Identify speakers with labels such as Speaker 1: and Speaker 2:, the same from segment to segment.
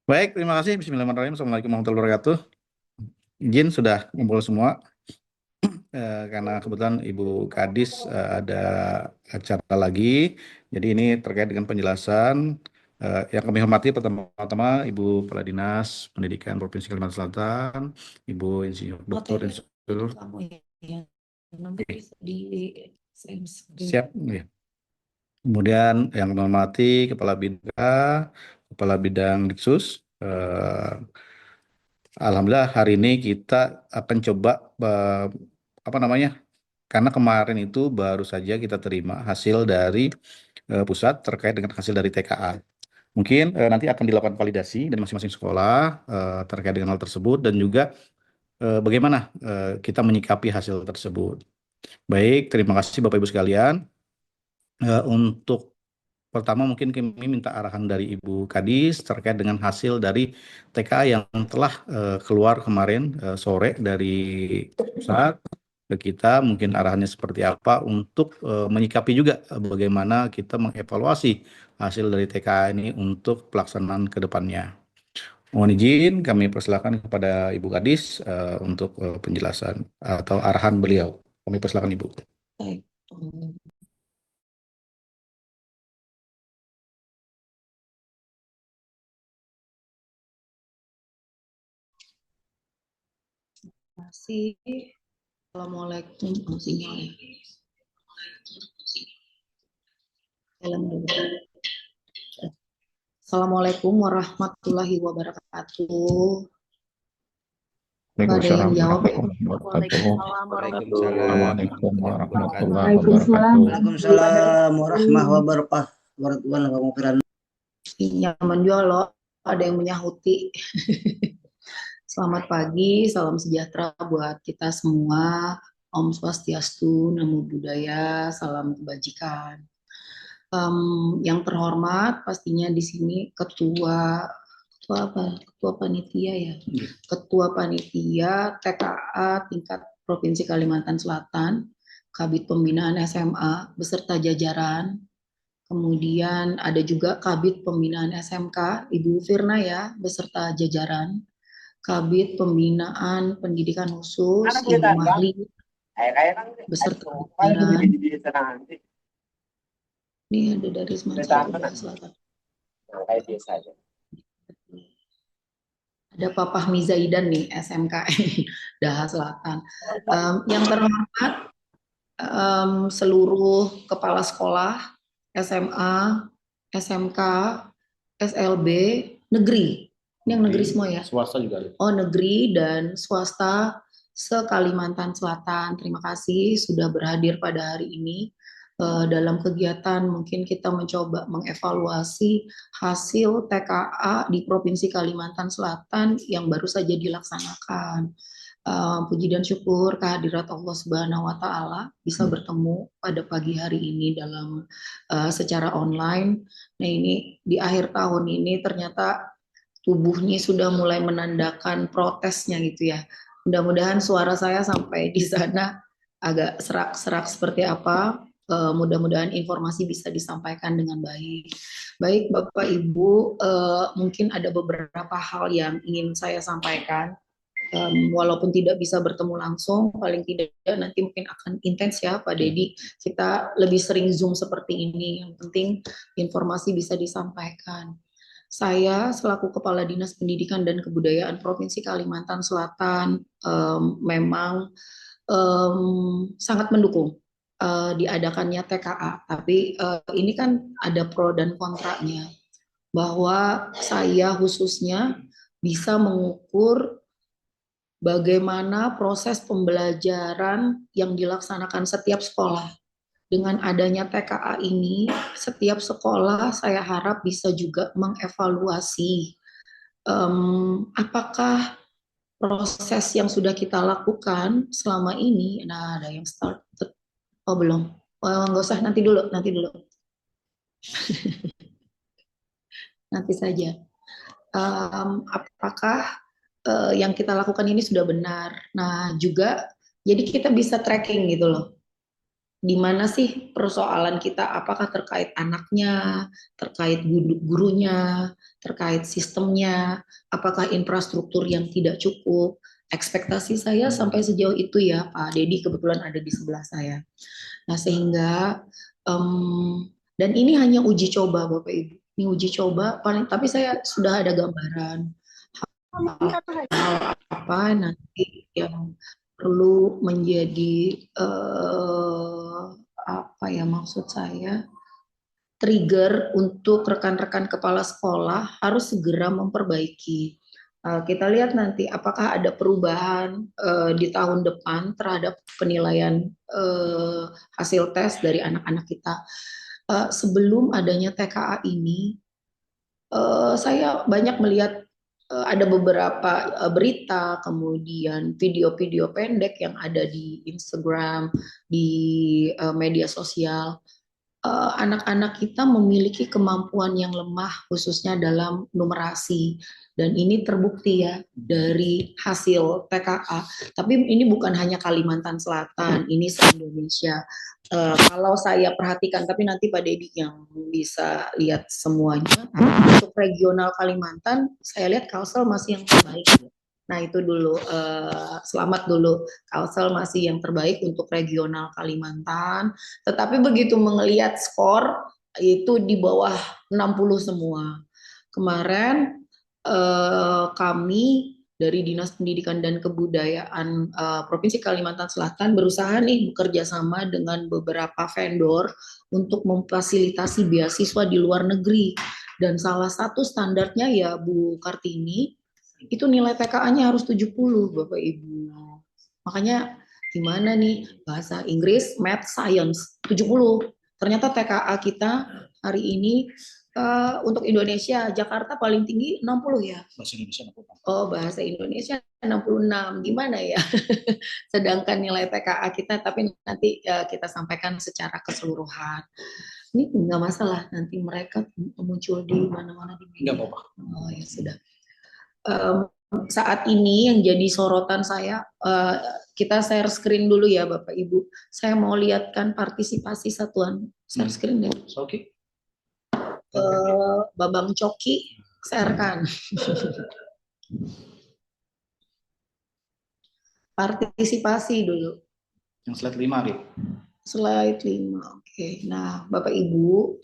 Speaker 1: Baik, terima kasih. Bismillahirrahmanirrahim. Assalamualaikum warahmatullahi wabarakatuh. Izin sudah ngumpul semua, karena kebetulan Ibu Kadis ada acara lagi. Jadi ini terkait dengan penjelasan yang kami hormati pertama-tama Ibu Kepala Dinas Pendidikan Provinsi Kalimantan Selatan, Ibu Insinyur Dr. Insinyur.
Speaker 2: Kamu ya, nanti bisa di
Speaker 1: Siap. Ya. Kemudian yang kami hormati Kepala Bidang Diksus. Alhamdulillah hari ini kita akan coba apa namanya? Karena kemarin itu baru saja kita terima hasil dari pusat terkait dengan hasil dari TKA. Mungkin nanti akan dilakukan validasi dari masing-masing sekolah terkait dengan hal tersebut dan juga bagaimana kita menyikapi hasil tersebut. Baik, terima kasih Bapak Ibu sekalian. Untuk pertama mungkin kami minta arahan dari Ibu Kadis terkait dengan hasil dari TKA yang telah keluar kemarin sore dari pusat ke kita, mungkin arahannya seperti apa untuk menyikapi juga bagaimana kita mengevaluasi hasil dari TKA ini untuk pelaksanaan ke depannya. Mohon izin kami persilakan kepada Ibu Kadis untuk penjelasan atau arahan beliau. Kami persilakan Ibu.
Speaker 2: baik. Masih. Assalamualaikum. Sinyal ya. Assalamualaikum warahmatullahi wabarakatuh. Ada yang jawab ya?
Speaker 3: Waalaikumsalam warahmatullahi wabarakatuh.
Speaker 2: Nyaman juga loh, ada yang menyahuti. Selamat pagi, salam sejahtera buat kita semua. Om Swastiastu, Namo Buddhaya, salam kebajikan. Yang terhormat pastinya di sini ketua panitia ya, ketua panitia TKA tingkat Provinsi Kalimantan Selatan, Kabid Pembinaan SMA beserta jajaran. Kemudian ada juga Kabid Pembinaan SMK Ibu Firna ya beserta jajaran, Kabid Pembinaan Pendidikan Khusus Ibu Mahli beserta jajaran. Ini ada dari Sumatera Selatan. Ada Papa Mizaidan nih, SMK Daha Selatan. Yang terhormat seluruh kepala sekolah SMA, SMK, SLB, negeri. Ini yang negeri semua ya?
Speaker 1: Swasta juga.
Speaker 2: Oh, negeri dan swasta se-Kalimantan Selatan. Terima kasih sudah berhadir pada hari ini. Dalam kegiatan mungkin kita mencoba mengevaluasi hasil TKA di Provinsi Kalimantan Selatan yang baru saja dilaksanakan. Puji dan syukur kehadirat Allah Subhanahu wa Ta'ala bisa bertemu pada pagi hari ini dalam secara online. Nah, ini di akhir tahun ini ternyata tubuhnya sudah mulai menandakan protesnya gitu ya. Mudah-mudahan suara saya sampai di sana agak serak-serak seperti apa. Mudah-mudahan informasi bisa disampaikan dengan baik. Baik Bapak Ibu, mungkin ada beberapa hal yang ingin saya sampaikan. Walaupun tidak bisa bertemu langsung, paling tidak nanti mungkin akan intens ya Pak Dedi. Kita lebih sering Zoom seperti ini. Yang penting informasi bisa disampaikan. Saya selaku Kepala Dinas Pendidikan dan Kebudayaan Provinsi Kalimantan Selatan memang sangat mendukung diadakannya TKA. Tapi ini kan ada pro dan kontranya. Bahwa saya khususnya bisa mengukur bagaimana proses pembelajaran yang dilaksanakan setiap sekolah. Dengan adanya TKA ini, setiap sekolah saya harap bisa juga mengevaluasi apakah proses yang sudah kita lakukan selama ini. Nah, ada yang start, oh belum, nggak usah, nanti dulu. Nanti saja. Apakah yang kita lakukan ini sudah benar? Nah, juga jadi kita bisa tracking gitu loh. di mana sih persoalan kita, apakah terkait anaknya, terkait gurunya, terkait sistemnya, apakah infrastruktur yang tidak cukup. Ekspektasi saya sampai sejauh itu ya, Pak Dedi kebetulan ada di sebelah saya. Nah, sehingga dan ini hanya uji coba Bapak Ibu. Ini uji coba paling, tapi saya sudah ada gambaran hal apa nanti yang perlu menjadi apa ya maksud saya, trigger untuk rekan-rekan kepala sekolah harus segera memperbaiki. Kita lihat nanti apakah ada perubahan di tahun depan terhadap penilaian hasil tes dari anak-anak kita. Sebelum adanya TKA ini, saya banyak melihat ada beberapa berita, kemudian video-video pendek yang ada di Instagram, di media sosial. Anak-anak kita memiliki kemampuan yang lemah khususnya dalam numerasi, dan ini terbukti ya dari hasil TKA. Tapi ini bukan hanya Kalimantan Selatan, ini se-Indonesia. Kalau saya perhatikan, tapi nanti Pak Dedi yang bisa lihat semuanya. Untuk regional Kalimantan, saya lihat Kalsel masih yang terbaik. Nah itu dulu, selamat dulu, Kalsel masih yang terbaik untuk regional Kalimantan. Tetapi begitu melihat skor itu di bawah 60 semua. Kemarin kami dari Dinas Pendidikan dan Kebudayaan Provinsi Kalimantan Selatan berusaha nih bekerja sama dengan beberapa vendor untuk memfasilitasi beasiswa di luar negeri. Dan salah satu standarnya ya Bu Kartini, itu nilai TKA-nya harus 70 Bapak Ibu. Makanya gimana nih bahasa Inggris, Math, Science 70. Ternyata TKA kita hari ini untuk Indonesia, Jakarta paling tinggi 60 ya.
Speaker 1: Bahasa Indonesia 60.
Speaker 2: Oh, bahasa Indonesia 66. Gimana ya? Sedangkan nilai TKA kita, tapi nanti kita sampaikan secara keseluruhan. Ini nggak masalah, nanti mereka muncul di mana-mana di media.
Speaker 1: Nggak apa-apa.
Speaker 2: Oh ya sudah. Saat ini yang jadi sorotan saya, kita share screen dulu ya Bapak Ibu. Saya mau lihatkan partisipasi satuan. Share screen deh.
Speaker 1: Oke.
Speaker 2: Babang Coki, sharekan. Partisipasi dulu.
Speaker 1: Yang slide 5, Rik.
Speaker 2: Slide 5. Oke. Nah, Bapak Ibu,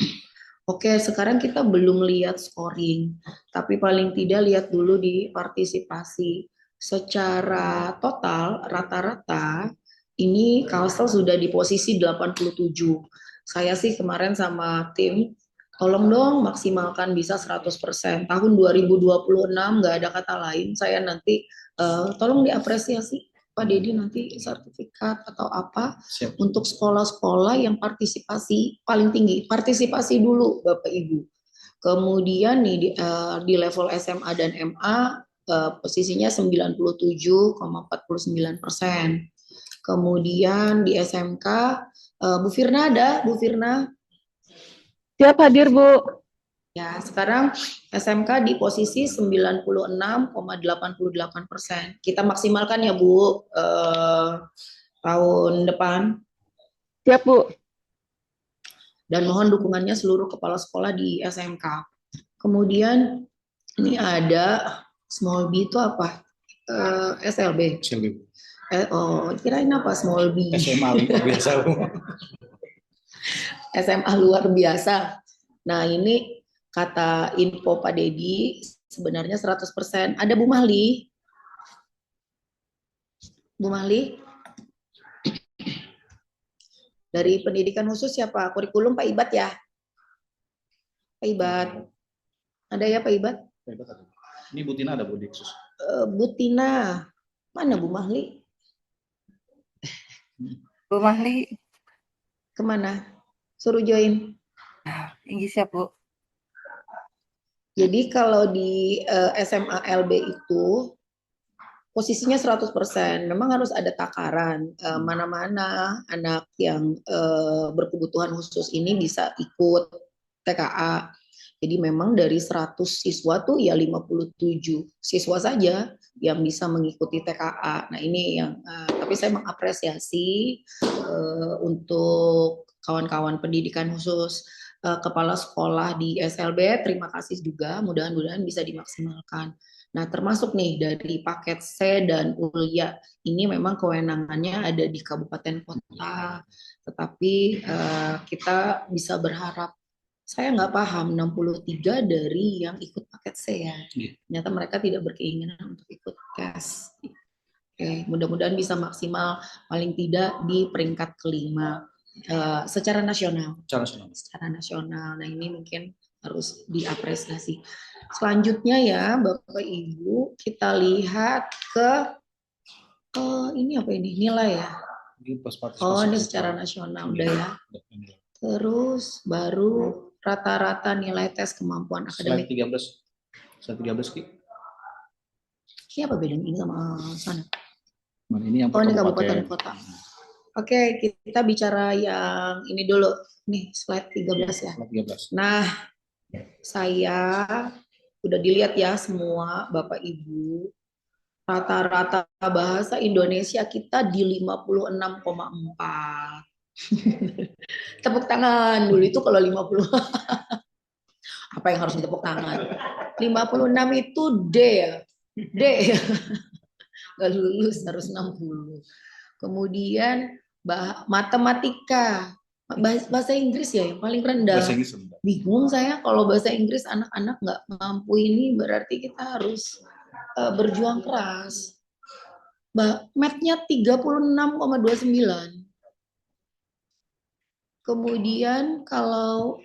Speaker 2: oke, sekarang kita belum lihat scoring, tapi paling tidak lihat dulu di partisipasi. Secara total, rata-rata, ini Kalsel sudah di posisi 87. Saya sih kemarin sama tim, tolong dong maksimalkan bisa 100%. Tahun 2026 nggak ada kata lain, saya nanti tolong diapresiasi Pak Dedi nanti sertifikat atau apa. Siap. Untuk sekolah-sekolah yang partisipasi paling tinggi. Partisipasi dulu Bapak Ibu. Kemudian nih di level SMA dan MA posisinya 97,49%. Kemudian di SMK Bu Firna ada, Bu Firna?
Speaker 4: Siap hadir, Bu.
Speaker 2: Ya, sekarang SMK di posisi 96,88%. Kita maksimalkan ya, Bu, tahun depan.
Speaker 4: Siap, Bu.
Speaker 2: Dan mohon dukungannya seluruh kepala sekolah di SMK. Kemudian ini ada small b itu apa? SLB.
Speaker 1: SLB.
Speaker 2: Kirain apa small b?
Speaker 1: SMA luar biasa.
Speaker 2: SMA luar biasa. Nah, ini kata info Pak Dedi sebenarnya 100%. Ada Bu Mahli? Bu Mahli? Dari pendidikan khusus siapa? Kurikulum Pak Ibat ya? Pak Ibat. Ada ya Pak Ibat?
Speaker 1: Ini Bu Tina ada Bu di khusus.
Speaker 2: Bu Tina. Mana Bu Mahli?
Speaker 4: Bu Mahli.
Speaker 2: Kemana? Suruh join.
Speaker 4: Ini siap, Bu.
Speaker 2: Jadi kalau di SMA LB itu posisinya 100%. Memang harus ada takaran mana-mana anak yang berkebutuhan khusus ini bisa ikut TKA. Jadi memang dari 100 siswa tuh ya 57 siswa saja yang bisa mengikuti TKA. Nah ini yang tapi saya mengapresiasi untuk kawan-kawan pendidikan khusus, kepala sekolah di SLB, terima kasih juga, mudah-mudahan bisa dimaksimalkan. Nah, termasuk nih dari paket C dan Ulia, ini memang kewenangannya ada di kabupaten kota, tetapi kita bisa berharap, saya nggak paham 63 dari yang ikut paket C ya. Ternyata mereka tidak berkeinginan untuk ikut tes. Oke, mudah-mudahan bisa maksimal paling tidak di peringkat kelima secara nasional. Secara nasional. Nah, ini mungkin harus diapresiasi. Selanjutnya ya, Bapak Ibu, kita lihat ke ini apa ini? Nilai ya. Oh, ini secara nasional udah ya. Terus baru rata-rata nilai tes kemampuan akademik.
Speaker 1: Slide 13, Ki.
Speaker 2: Ini apa bedanya ini sama sana?
Speaker 1: Ini yang
Speaker 2: ini kabupaten kota. Oke, kita bicara yang ini dulu. Nih, slide 13 ya.
Speaker 1: Slide 13.
Speaker 2: Nah, saya udah dilihat ya semua Bapak Ibu. Rata-rata bahasa Indonesia kita di 56,4. Tepuk tangan dulu itu kalau 50. Apa yang harus ditepuk tangan? 56 itu D ya. D. Gak lulus harus 60. Kemudian matematika. Bahasa Inggris ya yang paling rendah.
Speaker 1: Bahasa Inggris rendah.
Speaker 2: Bingung saya kalau bahasa Inggris anak-anak nggak mampu ini berarti kita harus berjuang keras. Math-nya 36,29. Kemudian kalau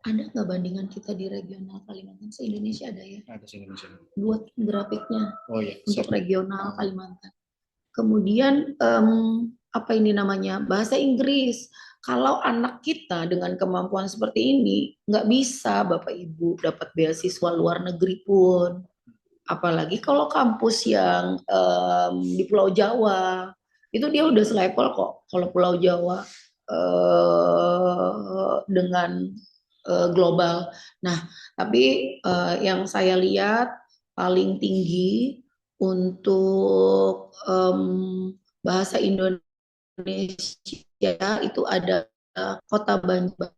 Speaker 2: ada nggak bandingan kita di regional Kalimantan? Se-Indonesia ada ya?
Speaker 1: Ada se-Indonesia.
Speaker 2: Buat grafiknya untuk
Speaker 1: siap.
Speaker 2: regional Kalimantan. Kemudian apa ini namanya? Bahasa Inggris. Kalau anak kita dengan kemampuan seperti ini nggak bisa Bapak Ibu dapat beasiswa luar negeri pun. Apalagi kalau kampus yang di Pulau Jawa itu dia udah selevel kok. Kalau Pulau Jawa dengan global. Nah, tapi yang saya lihat paling tinggi untuk bahasa Indonesia itu ada Kota Bandung,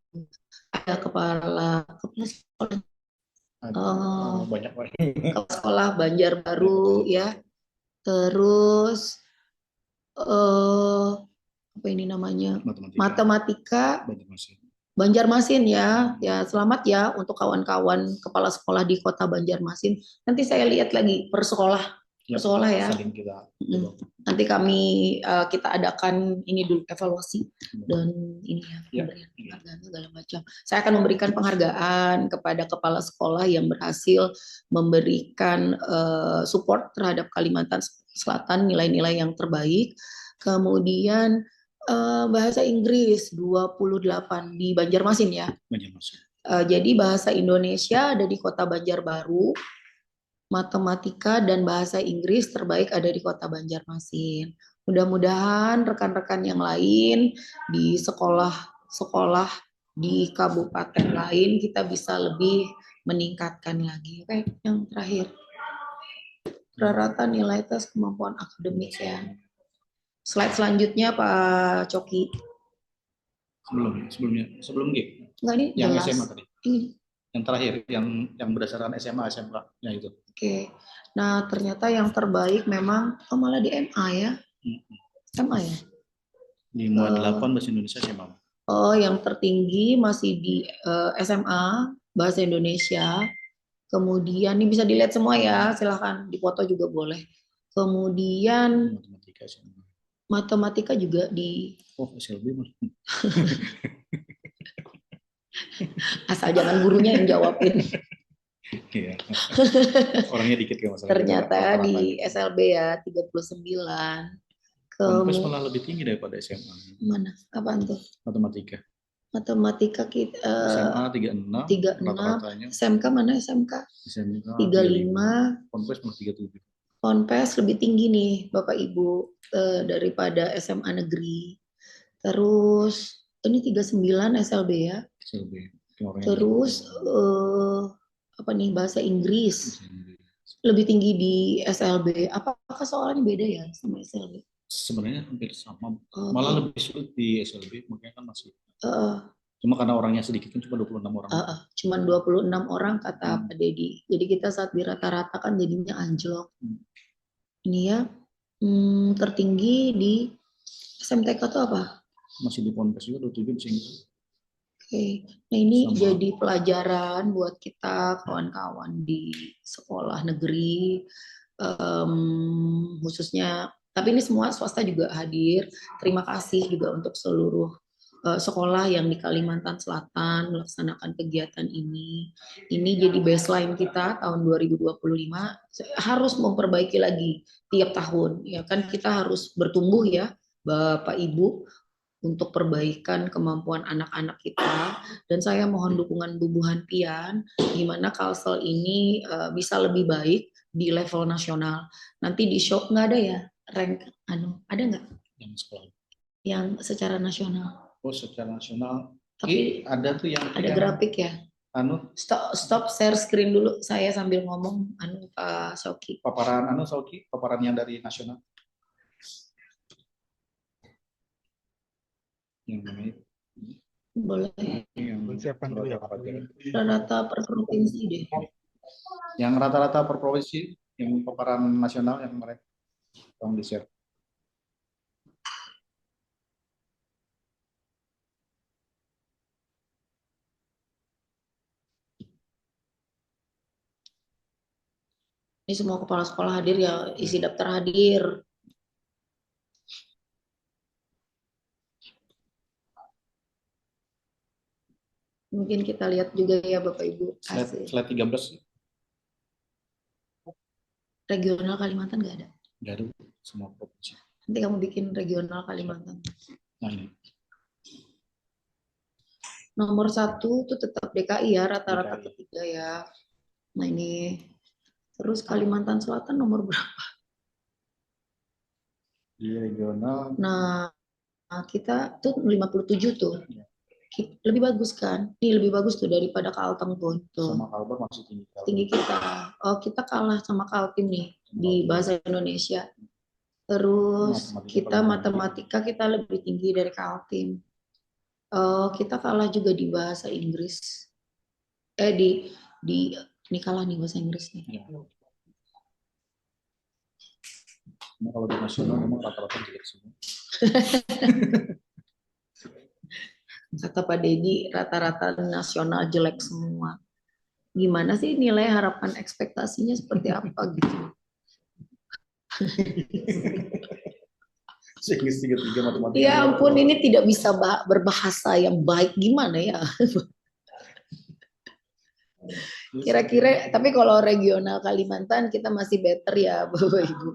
Speaker 2: ada kepala sekolah,
Speaker 1: banyak
Speaker 2: kepala sekolah Banjarbaru ya, terus apa ini namanya matematika Banjarmasin ya. Ya selamat ya untuk kawan-kawan kepala sekolah di Kota Banjarmasin. Nanti saya lihat lagi per sekolah ya. Nanti kita adakan ini dulu evaluasi dan ini ya penghargaan segala macam. Saya akan memberikan penghargaan kepada kepala sekolah yang berhasil memberikan support terhadap Kalimantan Selatan nilai-nilai yang terbaik. Kemudian bahasa Inggris 28 di Banjarmasin ya. Jadi bahasa Indonesia ada di Kota Banjarbaru, matematika dan bahasa Inggris terbaik ada di Kota Banjarmasin. Mudah-mudahan rekan-rekan yang lain di sekolah-sekolah di kabupaten lain kita bisa lebih meningkatkan lagi. Oke, yang terakhir. Rata-rata nilai tes kemampuan akademik ya. Slide selanjutnya Pak Coki.
Speaker 1: Sebelum G.
Speaker 2: Enggak, ini
Speaker 1: yang
Speaker 2: jelas.
Speaker 1: SMA tadi.
Speaker 2: Ini.
Speaker 1: Yang terakhir yang berdasarkan SMA SMK ya itu.
Speaker 2: Oke. Nah, ternyata yang terbaik memang malah di MA ya. MA ya.
Speaker 1: Di MUA 8 bahasa Indonesia SMA.
Speaker 2: Oh, yang tertinggi masih di SMA bahasa Indonesia. Kemudian ini bisa dilihat semua ya, silahkan dipoto juga boleh. Kemudian matematika juga di
Speaker 1: SLB.
Speaker 2: Asal jangan gurunya yang jawabin.
Speaker 1: Iya. Orangnya dikit ya masalah.
Speaker 2: Ternyata di SLB ya 39.
Speaker 1: Kampus malah lebih tinggi daripada SMA.
Speaker 2: Mana? Apaan tuh? Matematika kita
Speaker 1: SMA 36. Rata-ratanya.
Speaker 2: SMK mana SMK?
Speaker 1: SMK
Speaker 2: 35.
Speaker 1: Ponpes malah 37.
Speaker 2: Ponpes lebih tinggi nih Bapak Ibu daripada SMA negeri. Terus ini 39 SLB ya.
Speaker 1: SLB.
Speaker 2: Terus apa nih bahasa Inggris lebih tinggi di SLB. Apakah soalnya beda ya sama SLB?
Speaker 1: Sebenarnya hampir sama,
Speaker 2: Oh,
Speaker 1: malah lebih sulit di SLB, makanya kan masih.
Speaker 2: eh,
Speaker 1: Cuma karena orangnya sedikit kan cuma 26 orang.
Speaker 2: cuman 26 orang kata
Speaker 1: Hmm.
Speaker 2: Pak Dedi. Jadi kita saat di rata-rata kan jadinya anjlok. Ini ya, tertinggi di SMTK itu apa?
Speaker 1: Masih di Ponpes juga 27 di sini.
Speaker 2: Oke, nah ini
Speaker 1: Sama.
Speaker 2: jadi pelajaran buat kita kawan-kawan di sekolah negeri, khususnya. Tapi ini semua swasta juga hadir. Terima kasih juga untuk seluruh sekolah yang di Kalimantan Selatan melaksanakan kegiatan ini. Ini jadi baseline kita tahun 2025 harus memperbaiki lagi tiap tahun. Ya kan kita harus bertumbuh ya, Bapak Ibu, untuk perbaikan kemampuan anak-anak kita. Dan saya mohon dukungan Bu Buhantian gimana Kalsel ini bisa lebih baik di level nasional. Nanti di show nggak ada ya rank ada nggak
Speaker 1: Yang sekolah.
Speaker 2: yang secara nasional?
Speaker 1: Oh, secara nasional.
Speaker 2: Tapi
Speaker 1: ada tuh yang
Speaker 2: ada grafik ya. Stop share screen dulu, saya sambil ngomong Pak Soki.
Speaker 1: Paparan Soki, paparan yang dari nasional. Yang mana itu?
Speaker 2: Boleh.
Speaker 1: Yang
Speaker 5: Persiapan dulu ya, Pak.
Speaker 2: Rata per provinsi deh.
Speaker 1: Yang rata-rata per provinsi, yang paparan nasional yang mereka tolong di-share.
Speaker 2: Ini semua kepala sekolah hadir ya, isi daftar hadir. Mungkin kita lihat juga ya Bapak Ibu.
Speaker 1: Slide 13.
Speaker 2: Regional Kalimantan nggak ada?
Speaker 1: Nggak ada, semua provinsi.
Speaker 2: Nanti kamu bikin regional Kalimantan.
Speaker 1: Nah ini.
Speaker 2: Nomor 1 itu tetap DKI ya, rata-rata
Speaker 1: DKI.
Speaker 2: ketiga ya. Nah ini. Terus Kalimantan Selatan nomor berapa?
Speaker 1: Di regional.
Speaker 2: Nah, kita tuh 57 tuh. Lebih bagus kan? Ini lebih bagus tuh daripada Kalteng tuh.
Speaker 1: Sama Kalbar masih tinggi.
Speaker 2: Tinggi kita. Oh, kita kalah sama Kaltim nih di bahasa Indonesia. Terus kita matematika kita lebih tinggi dari Kaltim. Kita kalah juga di bahasa Inggris. Ini kalah nih bahasa Inggris nih.
Speaker 1: Ya. Nah, kalau di nasional memang rata-rata jelek semua.
Speaker 2: Kata Pak Dedi, rata-rata nasional jelek semua. Gimana sih nilai harapan ekspektasinya seperti apa gitu?
Speaker 1: matematika.
Speaker 2: Ya ampun, ini tidak bisa berbahasa yang baik gimana ya? Kira-kira, tapi kalau regional Kalimantan kita masih better ya Bapak Ibu.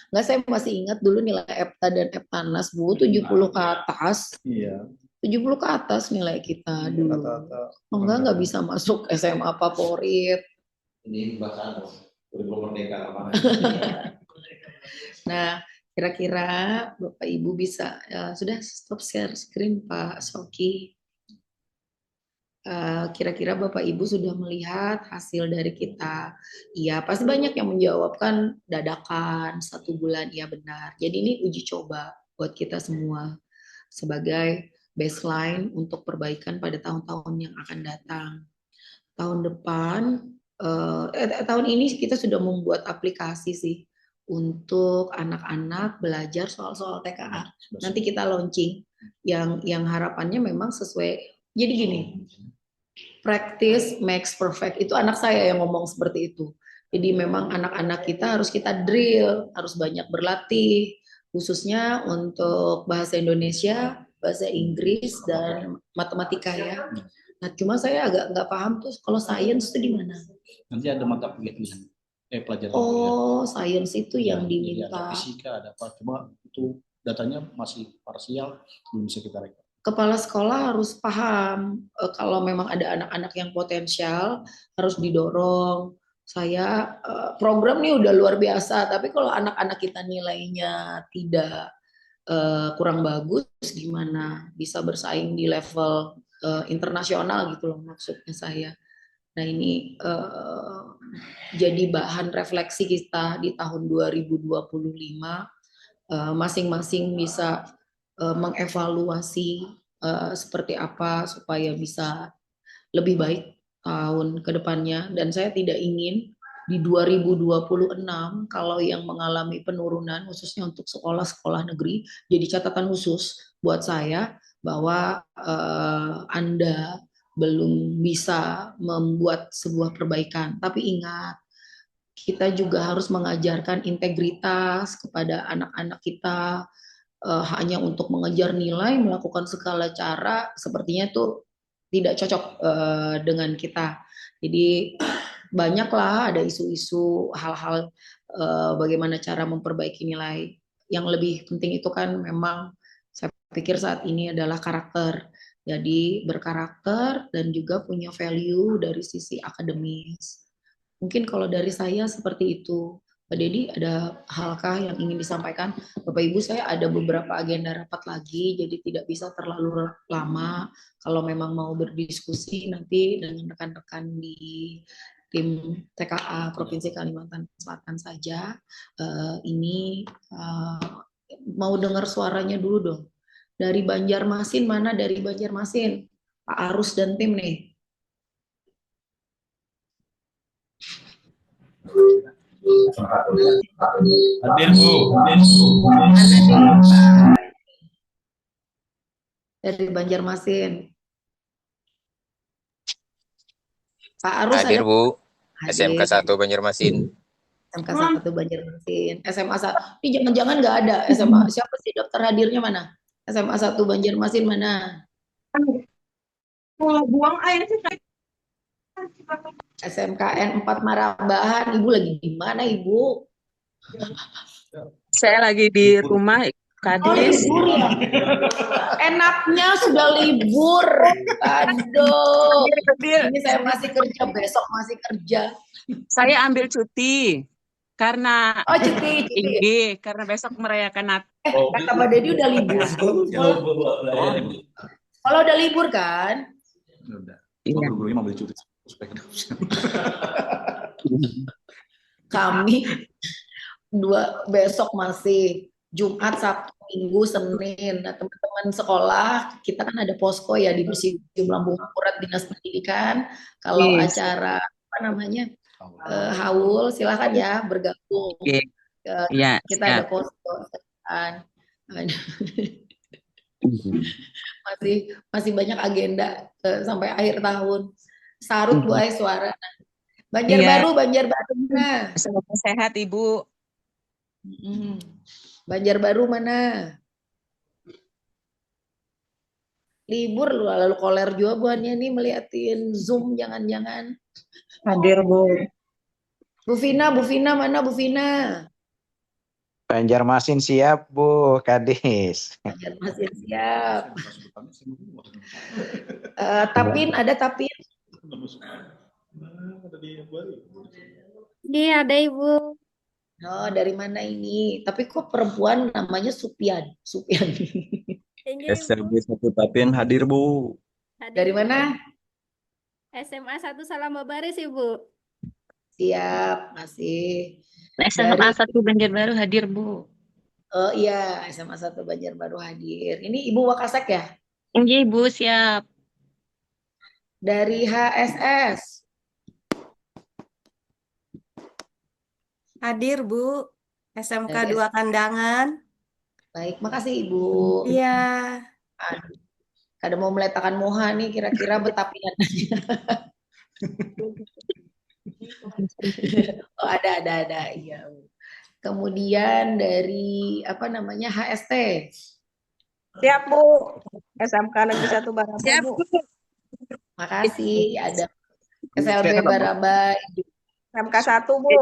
Speaker 2: Nggak, saya masih ingat dulu nilai EPTA dan EPTANAS Bu, 70 ke atas.
Speaker 1: Iya.
Speaker 2: 70 ke atas nilai kita dulu. Nggak bisa masuk SMA favorit.
Speaker 6: Ini bahasa kurikulum merdeka kemana?
Speaker 2: Nah, kira-kira Bapak Ibu bisa, sudah stop share screen Pak Soki. Kira-kira Bapak Ibu sudah melihat hasil dari kita. Iya, pasti banyak yang menjawabkan dadakan 1 bulan, iya benar. Jadi ini uji coba buat kita semua sebagai baseline untuk perbaikan pada tahun-tahun yang akan datang. Tahun depan, tahun ini kita sudah membuat aplikasi sih untuk anak-anak belajar soal-soal TKA. Nanti kita launching yang harapannya memang sesuai. Jadi gini, practice makes perfect. Itu anak saya yang ngomong seperti itu. Jadi memang anak-anak kita harus kita drill, harus banyak berlatih, khususnya untuk bahasa Indonesia, bahasa Inggris, dan matematika ya. Nah, cuma saya agak nggak paham tuh kalau sains itu di mana?
Speaker 1: Nanti ada mata pilihan. Pelajaran.
Speaker 2: Oh, sains itu yang
Speaker 1: Jadi
Speaker 2: diminta.
Speaker 1: ada fisika, ada apa? Cuma itu datanya masih parsial, belum bisa kita rekap.
Speaker 2: Kepala sekolah harus paham kalau memang ada anak-anak yang potensial harus didorong. Saya program nih udah luar biasa, tapi kalau anak-anak kita nilainya tidak kurang bagus, gimana bisa bersaing di level internasional gitu loh maksudnya saya. Nah ini jadi bahan refleksi kita di tahun 2025. Masing-masing bisa mengevaluasi seperti apa supaya bisa lebih baik tahun ke depannya. Dan saya tidak ingin di 2026 kalau yang mengalami penurunan khususnya untuk sekolah-sekolah negeri jadi catatan khusus buat saya bahwa Anda belum bisa membuat sebuah perbaikan. Tapi ingat, kita juga harus mengajarkan integritas kepada anak-anak kita. Hanya untuk mengejar nilai, melakukan segala cara, sepertinya itu tidak cocok dengan kita. Jadi banyaklah ada isu-isu hal-hal bagaimana cara memperbaiki nilai. Yang lebih penting itu kan memang saya pikir saat ini adalah karakter. Jadi berkarakter dan juga punya value dari sisi akademis. Mungkin kalau dari saya seperti itu. Pak Dedi, ada halkah yang ingin disampaikan? Bapak Ibu, saya ada beberapa agenda rapat lagi, jadi tidak bisa terlalu lama. Kalau memang mau berdiskusi nanti dengan rekan-rekan di tim TKA Provinsi Kalimantan Selatan saja. Ini mau dengar suaranya dulu dong. Dari Banjarmasin, mana dari Banjarmasin? Pak Arus dan tim nih.
Speaker 6: Hadir Bu.
Speaker 2: Dari Banjarmasin. Pak Arus
Speaker 5: Hadir
Speaker 2: ada?
Speaker 5: Bu.
Speaker 2: Hadir.
Speaker 5: SMK 1 Banjarmasin.
Speaker 2: SMK 1 Banjarmasin. SMA 1. Ini jangan-jangan nggak ada SMA. Siapa sih daftar hadirnya mana? SMA 1 Banjarmasin mana?
Speaker 4: Buang air sih.
Speaker 2: SMKN 4 Marabahan. Ibu lagi di mana, Ibu?
Speaker 7: Saya lagi di rumah,
Speaker 2: Oh,
Speaker 7: Kadis.
Speaker 2: libur ya? Enaknya sudah libur. Aduh. Ini saya masih kerja, besok masih kerja.
Speaker 7: Saya ambil cuti karena
Speaker 2: Oh, cuti.
Speaker 7: karena besok merayakan Natal.
Speaker 2: Kata Pak Dedi udah libur. Kalau udah libur kan?
Speaker 1: Udah.
Speaker 7: Iya.
Speaker 1: Guru-gurunya mau beli cuti.
Speaker 2: Kami besok masih Jumat, Sabtu, Minggu, Senin. Nah, teman-teman sekolah kita kan ada posko ya di Museum Lambung Akurat Dinas Pendidikan. Kalau
Speaker 7: Yes.
Speaker 2: acara apa namanya haul, silakan ya bergabung.
Speaker 7: Iya.
Speaker 2: Kita ada posko kan. Masih banyak agenda sampai akhir tahun. Sarut buai suara. Banjarbaru, Banjarbaru mana?
Speaker 7: Semoga sehat Ibu.
Speaker 2: Banjarbaru mana? Libur lalu koler juga buannya nih melihatin Zoom jangan-jangan.
Speaker 7: Hadir Bu.
Speaker 2: Bu Vina mana Bu Vina?
Speaker 8: Banjarmasin siap Bu, Kadis.
Speaker 2: Banjarmasin siap. Tapin ada Tapin?
Speaker 9: Iya, ada Ibu.
Speaker 2: Oh, dari mana ini? Tapi kok perempuan namanya Supiani?
Speaker 10: SLB 1 Tapin hadir Bu.
Speaker 2: Dari mana?
Speaker 9: SMA 1 Salambabaris Ibu.
Speaker 2: Siap, masih.
Speaker 9: SMA 1 Banjarbaru hadir Bu.
Speaker 2: Oh iya, SMA 1 Banjarbaru hadir. Ini Ibu Wakasek ya?
Speaker 9: Iya Ibu, siap.
Speaker 2: Dari HSS.
Speaker 11: Hadir Bu, SMK
Speaker 2: Dari
Speaker 11: 2 Kandangan.
Speaker 2: Baik, makasih Ibu.
Speaker 11: Iya.
Speaker 2: Kada mau meletakkan moha nih kira-kira betapian. Oh, ada. Iya. Kemudian dari apa namanya HST.
Speaker 7: Siap Bu. SMK Negeri 1 Baraba
Speaker 11: Siap,
Speaker 7: Bu.
Speaker 2: Makasih. Ada SLB Baraba.
Speaker 7: SMK 1 Bu.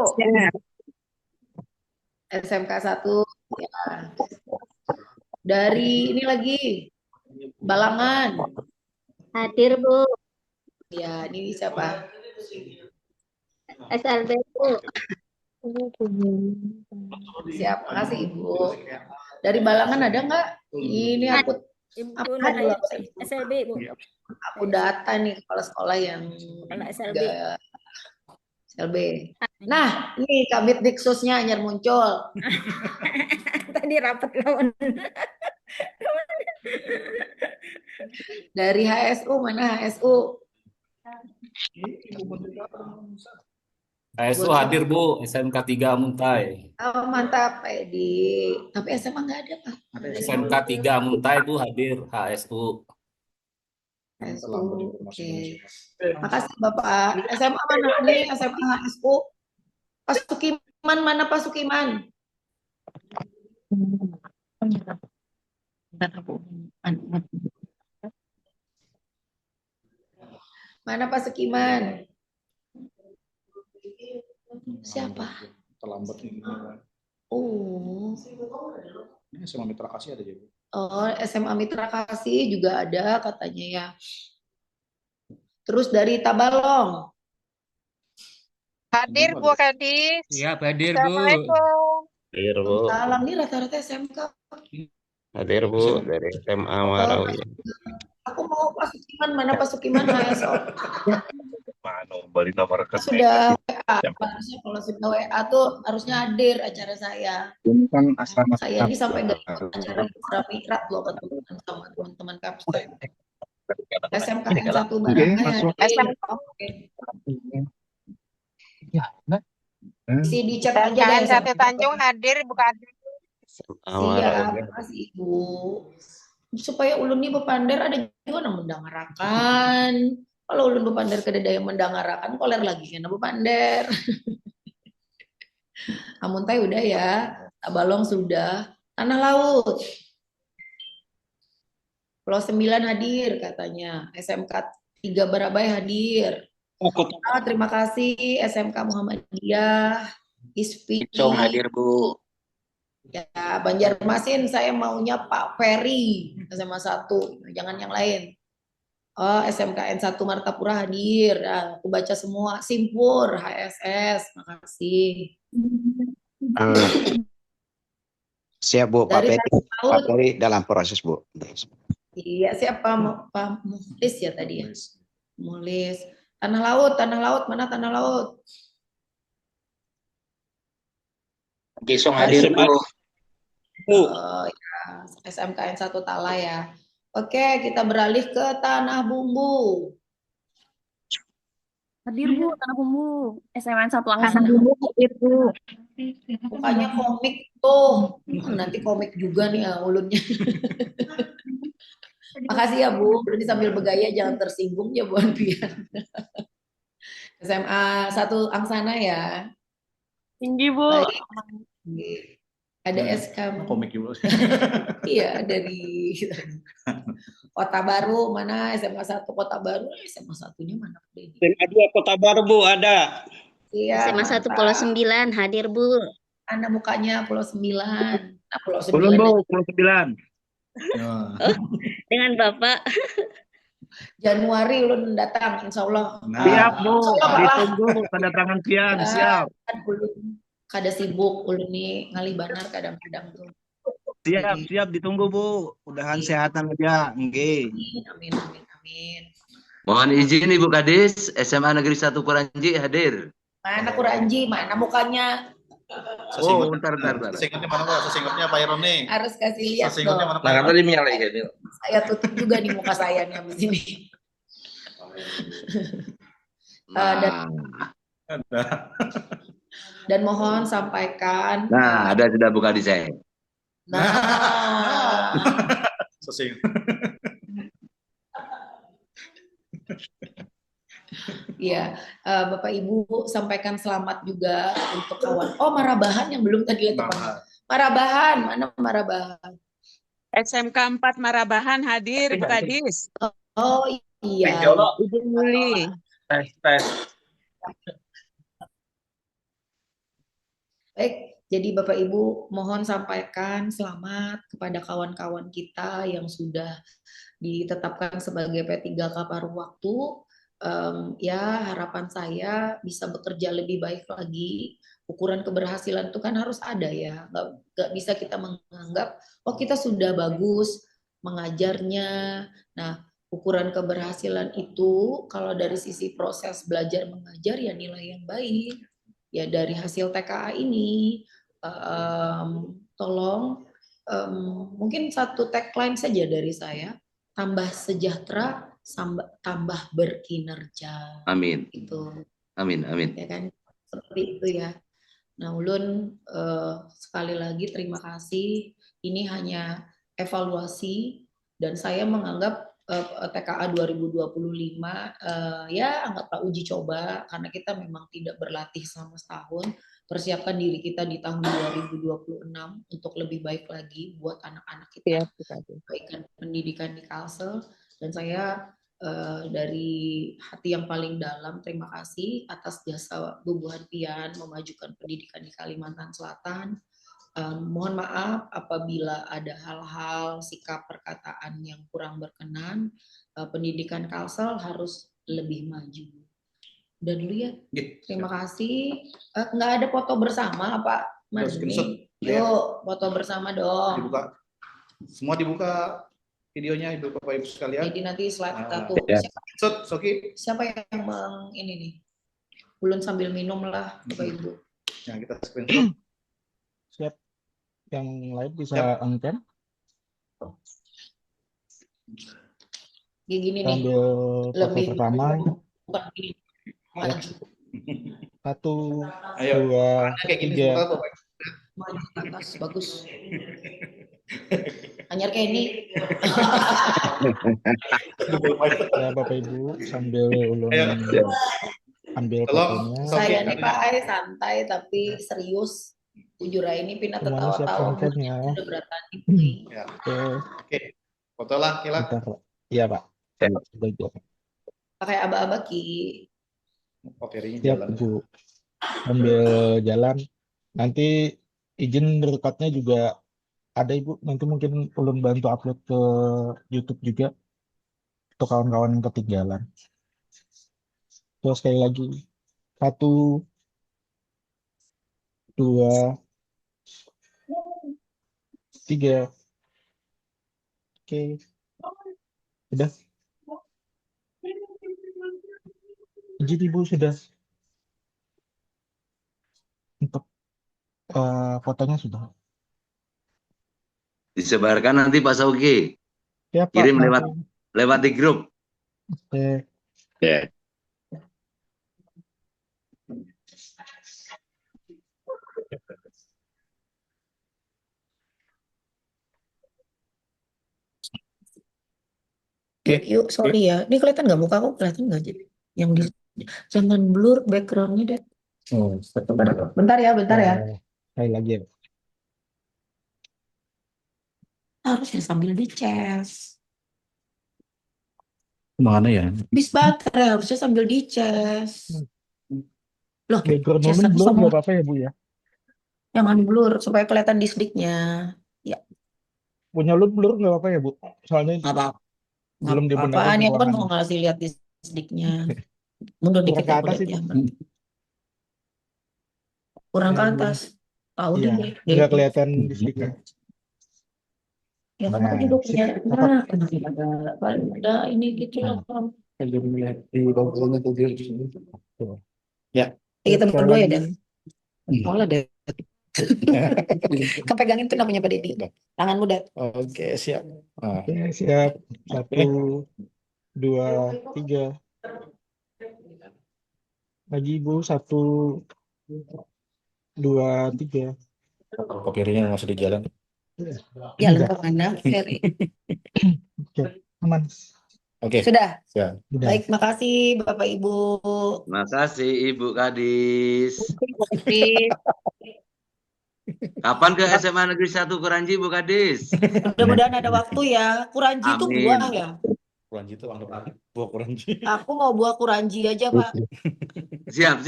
Speaker 2: SMK 1 ya. Dari ini lagi Balangan.
Speaker 9: Hadir Bu.
Speaker 2: Ya, ini siapa?
Speaker 9: SLB Bu.
Speaker 2: Siap, makasih Ibu. Dari Balangan ada nggak? Ini aku
Speaker 9: Ibu
Speaker 2: dulu?
Speaker 9: SLB Bu.
Speaker 2: Aku data nih kepala sekolah yang
Speaker 9: Kepala SLB.
Speaker 2: LB. Nah, ini Kabid Diksusnya anyar muncul.
Speaker 11: Tadi rapat lawan.
Speaker 2: Dari HSU, mana HSU?
Speaker 5: HSU hadir Bu, SMK 3 Muntai.
Speaker 2: Oh, mantap, Pak Edi. Tapi SMA nggak ada, Pak.
Speaker 5: SMK 3 Muntai Bu hadir HSU.
Speaker 2: HSU, oke. Makasih Bapak. SMA mana nih? SMA HSU. Pak Sukiman, mana Pak Sukiman? Mana Pak Sukiman? Siapa?
Speaker 1: Terlambat ini.
Speaker 2: Oh.
Speaker 1: Ini SMA Mitra Kasih ada juga.
Speaker 2: Oh, SMA Mitra Kasih juga ada katanya ya. Terus dari Tabalong.
Speaker 7: Hadir Bu Kadis.
Speaker 12: Siap hadir Bu.
Speaker 7: Assalamualaikum.
Speaker 6: Hadir Bu.
Speaker 2: Salam nih rata-rata SMK.
Speaker 6: Hadir Bu dari SMA Marawi.
Speaker 2: Aku mau Pak Sukiman, mana Pak Sukiman HSO?
Speaker 6: Mana balik nomor ke
Speaker 2: Sudah WA, harusnya kalau sudah WA tuh harusnya hadir acara saya.
Speaker 1: Ini kan asrama.
Speaker 2: Saya ini sampai nggak ikut acara Mitra Mikrat loh ketemuan sama teman-teman Kapsen. SMKN 1 barangnya hadir. Oke. Isi di chat aja
Speaker 7: SMKN
Speaker 2: deh.
Speaker 7: 1 Tanjung hadir Bu Kadis.
Speaker 2: Siap, makasih Ibu. Supaya ulun ini bepander ada juga yang mendangarakan. Kalau ulun bepander kededa yang mendangarakan, koler lagi kena bepander. Amun tay udah ya, Tabalong sudah, Tanah Laut. Pulau 9 hadir katanya, SMK 3 Barabai hadir. Terima kasih SMK Muhammadiyah, ISPI.
Speaker 3: hadir Bu.
Speaker 2: Ya, Banjarmasin saya maunya Pak Ferry, SMA 1, jangan yang lain. Oh, SMKN 1 Martapura hadir. Nah, aku baca semua. Simpur, HSS, makasih.
Speaker 8: Siap Bu, Pak
Speaker 2: Dari
Speaker 8: Peri.
Speaker 2: Tanah
Speaker 8: Pak
Speaker 2: Laut,
Speaker 8: Peri dalam proses Bu.
Speaker 2: iya siapa Pak Muhlis ya tadi ya? Muhlis. Tanah Laut, mana Tanah Laut?
Speaker 3: Gisong hadir Bu.
Speaker 2: Oh, ya, SMKN 1 Tala ya. Oke, kita beralih ke Tanah Bumbu.
Speaker 9: Hadir Bu, Tanah Bumbu. SMN 1
Speaker 2: Tanah
Speaker 9: Langsana.
Speaker 2: Bumbu hadir Bu. Bukannya komik tuh. Nanti komik juga nih ulunnya. Makasih ya Bu, berarti sambil bergaya jangan tersinggung ya Bu Anpian. SMA 1 Angsana ya.
Speaker 9: Tinggi Bu.
Speaker 2: Baik. Ada SK.
Speaker 1: Komik juga.
Speaker 2: Iya, dari Kota Baru, mana SMA 1 Kota Baru, SMA 1-nya mana?
Speaker 3: SMA 2 Kota Baru Bu ada.
Speaker 2: Iya,
Speaker 9: SMA 1 Pulau 9 hadir Bu.
Speaker 2: Anda mukanya Pulau 9. Nah, Pulau 9.
Speaker 3: Belum Bu, Pulau 9.
Speaker 9: Dengan Bapak.
Speaker 2: Januari ulun datang, insya Allah.
Speaker 3: Siap Bu,
Speaker 2: Insya Allah,
Speaker 3: ditunggu kedatangan pian, siap.
Speaker 2: Ulun kada sibuk, ulun nih ngalih banar kadang-kadang tuh.
Speaker 3: Siap ditunggu Bu. Mudahan sehatan aja. Nggih.
Speaker 2: Amin, amin, amin.
Speaker 6: Mohon izin Ibu Kadis, SMA Negeri 1 Kuranji hadir.
Speaker 2: Mana Kuranji, mana mukanya?
Speaker 6: Oh, bentar.
Speaker 1: Sesingkatnya mana Pak? Sesingkatnya Pak Iron nih.
Speaker 2: Harus kasih lihat
Speaker 1: Sesingkatnya
Speaker 2: dong.
Speaker 1: mana Pak Iron?
Speaker 6: tadi menyalakan ini.
Speaker 2: Saya tutup juga nih muka saya nih habis ini. Dan mohon sampaikan.
Speaker 6: Nah, ada sudah buka di saya.
Speaker 2: Nah,
Speaker 1: Sesing.
Speaker 2: iya, Bapak Ibu sampaikan selamat juga untuk kawan. Oh, Marabahan yang belum tadi lihat teman. Marabahan, mana Marabahan?
Speaker 7: SMK 4 Marabahan hadir Bu Kadis.
Speaker 2: Oh iya.
Speaker 7: Ibu Yuli.
Speaker 6: Tes.
Speaker 2: Baik, jadi Bapak Ibu mohon sampaikan selamat kepada kawan-kawan kita yang sudah ditetapkan sebagai P3K paruh waktu. Ya harapan saya bisa bekerja lebih baik lagi. Ukuran keberhasilan itu kan harus ada ya, nggak bisa kita menganggap oh kita sudah bagus mengajarnya. Nah ukuran keberhasilan itu kalau dari sisi proses belajar mengajar ya nilai yang baik. Ya dari hasil TKA ini tolong mungkin satu tagline saja dari saya, tambah sejahtera, tambah berkinerja.
Speaker 6: Amin.
Speaker 2: Itu.
Speaker 6: Amin. Amin.
Speaker 2: Ya kan? Seperti itu ya. Nah, Ulun sekali lagi terima kasih. Ini hanya evaluasi dan saya menganggap TKA 2025 ya anggaplah uji coba karena kita memang tidak berlatih selama setahun, persiapkan diri kita di tahun 2026 untuk lebih baik lagi buat anak-anak kita, perbaikan pendidikan di Kalsel. Dan saya dari hati yang paling dalam terima kasih atas jasa Bu Buhartian memajukan pendidikan di Kalimantan Selatan. Mohon maaf apabila ada hal-hal sikap perkataan yang kurang berkenan. Pendidikan Kalsel harus lebih maju. Udah dulu ya. Terima kasih. Nggak ada foto bersama Pak Mas Demi. Yuk foto bersama dong.
Speaker 1: Dibuka. Semua dibuka videonya Ibu Bapak Ibu sekalian.
Speaker 2: Jadi nanti slide satu. Siapa yang ini nih? Ulun sambil minum lah Bapak Ibu.
Speaker 1: Yang kita screenshot.
Speaker 12: Siap. Yang lain bisa on-cam.
Speaker 2: Kayak gini nih.
Speaker 12: Sambil foto pertama.
Speaker 2: Maju.
Speaker 12: 1, 2, 3.
Speaker 2: Maju ke atas, bagus. Anyar kayak ini.
Speaker 12: Ya Bapak Ibu sambil ulun ambil fotonya.
Speaker 2: Saya nih Pak Ai santai tapi serius. Jujur aja ini Pina
Speaker 12: Semuanya
Speaker 2: tertawa-tawa.
Speaker 12: siap
Speaker 2: Udah beratan
Speaker 1: Ya.
Speaker 12: Oke.
Speaker 1: Foto lah, Kila.
Speaker 12: Iya Pak.
Speaker 2: Pakai aba-aba Ki.
Speaker 1: Oke, ini
Speaker 12: Siap
Speaker 1: jalan.
Speaker 12: Bu. Sambil jalan. Nanti izin recordnya juga ada Ibu. Nanti mungkin ulun bantu upload ke YouTube juga untuk kawan-kawan yang ketinggalan. Terus sekali lagi 1, 2, 3. Oke. Udah. Izin Ibu sudah. Untuk fotonya sudah.
Speaker 6: Disebarkan nanti Pak Sauki.
Speaker 12: Ya, Pak,
Speaker 6: Kirim
Speaker 12: nanti.
Speaker 6: lewat di grup.
Speaker 12: Oke.
Speaker 6: Ya.
Speaker 2: Yuk, sorry ya. Ini kelihatan nggak muka aku? Kelihatan nggak? Yang di jangan blur backgroundnya deh.
Speaker 12: Oh,
Speaker 2: Bentar ya.
Speaker 12: sekali lagi ya.
Speaker 2: Harusnya sambil dicas.
Speaker 1: Mana ya?
Speaker 2: Bis baterai harusnya sambil dicas. Loh,
Speaker 12: Background
Speaker 2: cas
Speaker 12: ulun blur
Speaker 2: sama
Speaker 12: nggak apa-apa ya Bu ya?
Speaker 2: jangan blur supaya kelihatan disdiknya. Ya,
Speaker 12: Punya ulun blur nggak apa-apa ya Bu? Soalnya
Speaker 2: nggak apa-apa.
Speaker 12: belum
Speaker 2: Nggak
Speaker 12: dibenerin
Speaker 2: apa-apa. Ini aku kan
Speaker 12: ruangan.
Speaker 2: mau ngasih lihat disdiknya. Mundur
Speaker 12: Kurang
Speaker 2: dikit
Speaker 12: ke
Speaker 2: ya, aku
Speaker 12: atas
Speaker 2: lihat ya.
Speaker 12: itu.
Speaker 2: Kurang ke
Speaker 12: Ya, belum.
Speaker 2: atas. Tahu
Speaker 12: Iya,
Speaker 2: deh.
Speaker 12: nggak kelihatan disdiknya.
Speaker 2: Ya kan
Speaker 12: Nah,
Speaker 2: aku juga punya.
Speaker 12: sip.
Speaker 2: Nah, ada ini gitu loh.
Speaker 12: Tuh.
Speaker 1: Ya.
Speaker 2: Kita
Speaker 12: Sekali
Speaker 2: berdua ya,
Speaker 12: lagi.
Speaker 2: Dan. Boleh deh. Kan pegangin tuh namanya Pak Deddy. Tanganmu, Dan.
Speaker 1: Oke, siap.
Speaker 12: Oke, siap. 1, 2, 3. Lagi Ibu 1, 2, 3.
Speaker 1: Kok piringnya masih di jalan?
Speaker 2: Jalan kemana, Ferry?
Speaker 12: Oke, aman.
Speaker 1: Oke.
Speaker 2: Sudah.
Speaker 1: Siap.
Speaker 12: Udah.
Speaker 2: Baik, makasih Bapak Ibu.
Speaker 6: Makasih Ibu Kadis.
Speaker 2: Terima
Speaker 6: Kapan ke SMA Negeri 1 Kuranji Bu Kadis?
Speaker 2: Mudah-mudahan ada waktu ya. Kuranji itu
Speaker 6: Amin.
Speaker 2: buah ya.
Speaker 1: Kuranji itu anggap apa? Buah kuranji.
Speaker 2: Aku mau buah kuranji aja, Pak.
Speaker 6: Siap.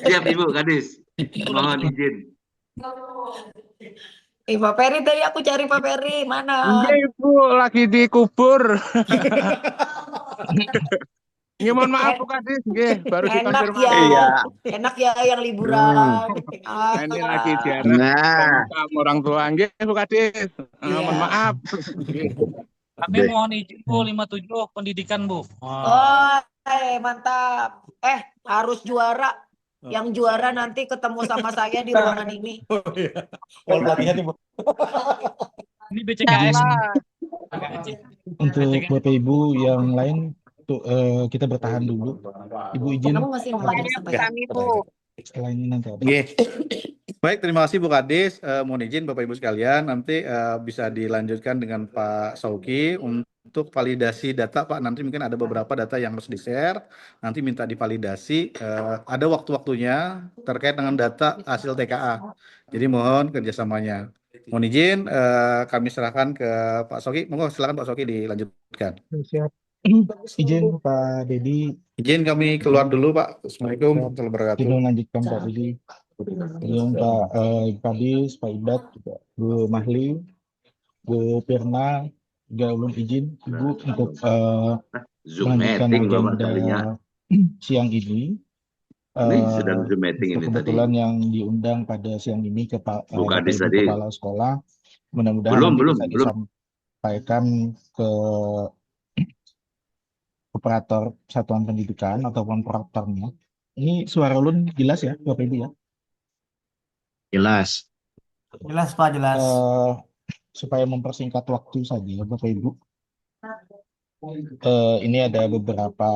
Speaker 6: Siap Ibu Kadis. Mohon izin.
Speaker 2: Pak Ferry tadi aku cari Pak Ferry. Mana?
Speaker 3: Iya Ibu lagi dikubur. Ya mohon maaf Bu Kadis, nggih, baru
Speaker 2: Enak
Speaker 3: dikonfirmasi.
Speaker 2: ya.
Speaker 3: Iya.
Speaker 2: Enak ya yang liburan.
Speaker 3: Ini lagi diarah sama orang tua nggih Bu Kadis. Mohon maaf. Nggih.
Speaker 13: Kami
Speaker 8: B.
Speaker 13: mohon izin Bu 57 pendidikan Bu.
Speaker 11: Oh, mantap. Harus juara. Yang juara nanti ketemu sama saya di ruangan ini.
Speaker 12: Kalau pelatihan nih, Bu.
Speaker 13: Ini BCKS.
Speaker 12: Untuk Bapak Ibu yang lain tuh kita bertahan dulu. Ibu izin
Speaker 11: Kamu masih mau ada sampai
Speaker 7: Kami Bu.
Speaker 12: setelah ini nanti ada.
Speaker 1: Oke. Baik, terima kasih Bu Kadis. Mohon izin Bapak Ibu sekalian, nanti bisa dilanjutkan dengan Pak Sauki untuk validasi data Pak. Nanti mungkin ada beberapa data yang harus di-share, nanti minta divalidasi. Ada waktu-waktunya terkait dengan data hasil TKA. Jadi mohon kerjasamanya. Mohon izin, kami serahkan ke Pak Sauki. Monggo silakan Pak Sauki dilanjutkan.
Speaker 12: Siap. Izin Pak Dedi.
Speaker 1: Izin kami keluar dulu Pak. Assalamualaikum warahmatullahi wabarakatuh.
Speaker 12: Kita lanjutkan Pak Dedi. Izin Pak Kadis, Pak Idat, juga Bu Mahli, Bu Pirna, juga ulun izin Ibu untuk
Speaker 6: Zoom
Speaker 12: melanjutkan
Speaker 6: meeting Bapak
Speaker 12: agenda
Speaker 6: tadinya.
Speaker 12: siang ini.
Speaker 6: Ini sedang Zoom meeting ini tadi.
Speaker 12: Kebetulan yang diundang pada siang ini ke
Speaker 6: Bu Kadis
Speaker 12: Ibu
Speaker 6: tadi.
Speaker 12: Kepala Sekolah, mudah-mudahan nanti
Speaker 6: Belum.
Speaker 12: bisa disampaikan ke operator satuan pendidikan ataupun prorektornya. Ini suara ulun jelas ya, Bapak Ibu ya?
Speaker 8: Jelas.
Speaker 14: Jelas Pak, jelas.
Speaker 12: Supaya mempersingkat waktu saja, Bapak Ibu. Ini ada beberapa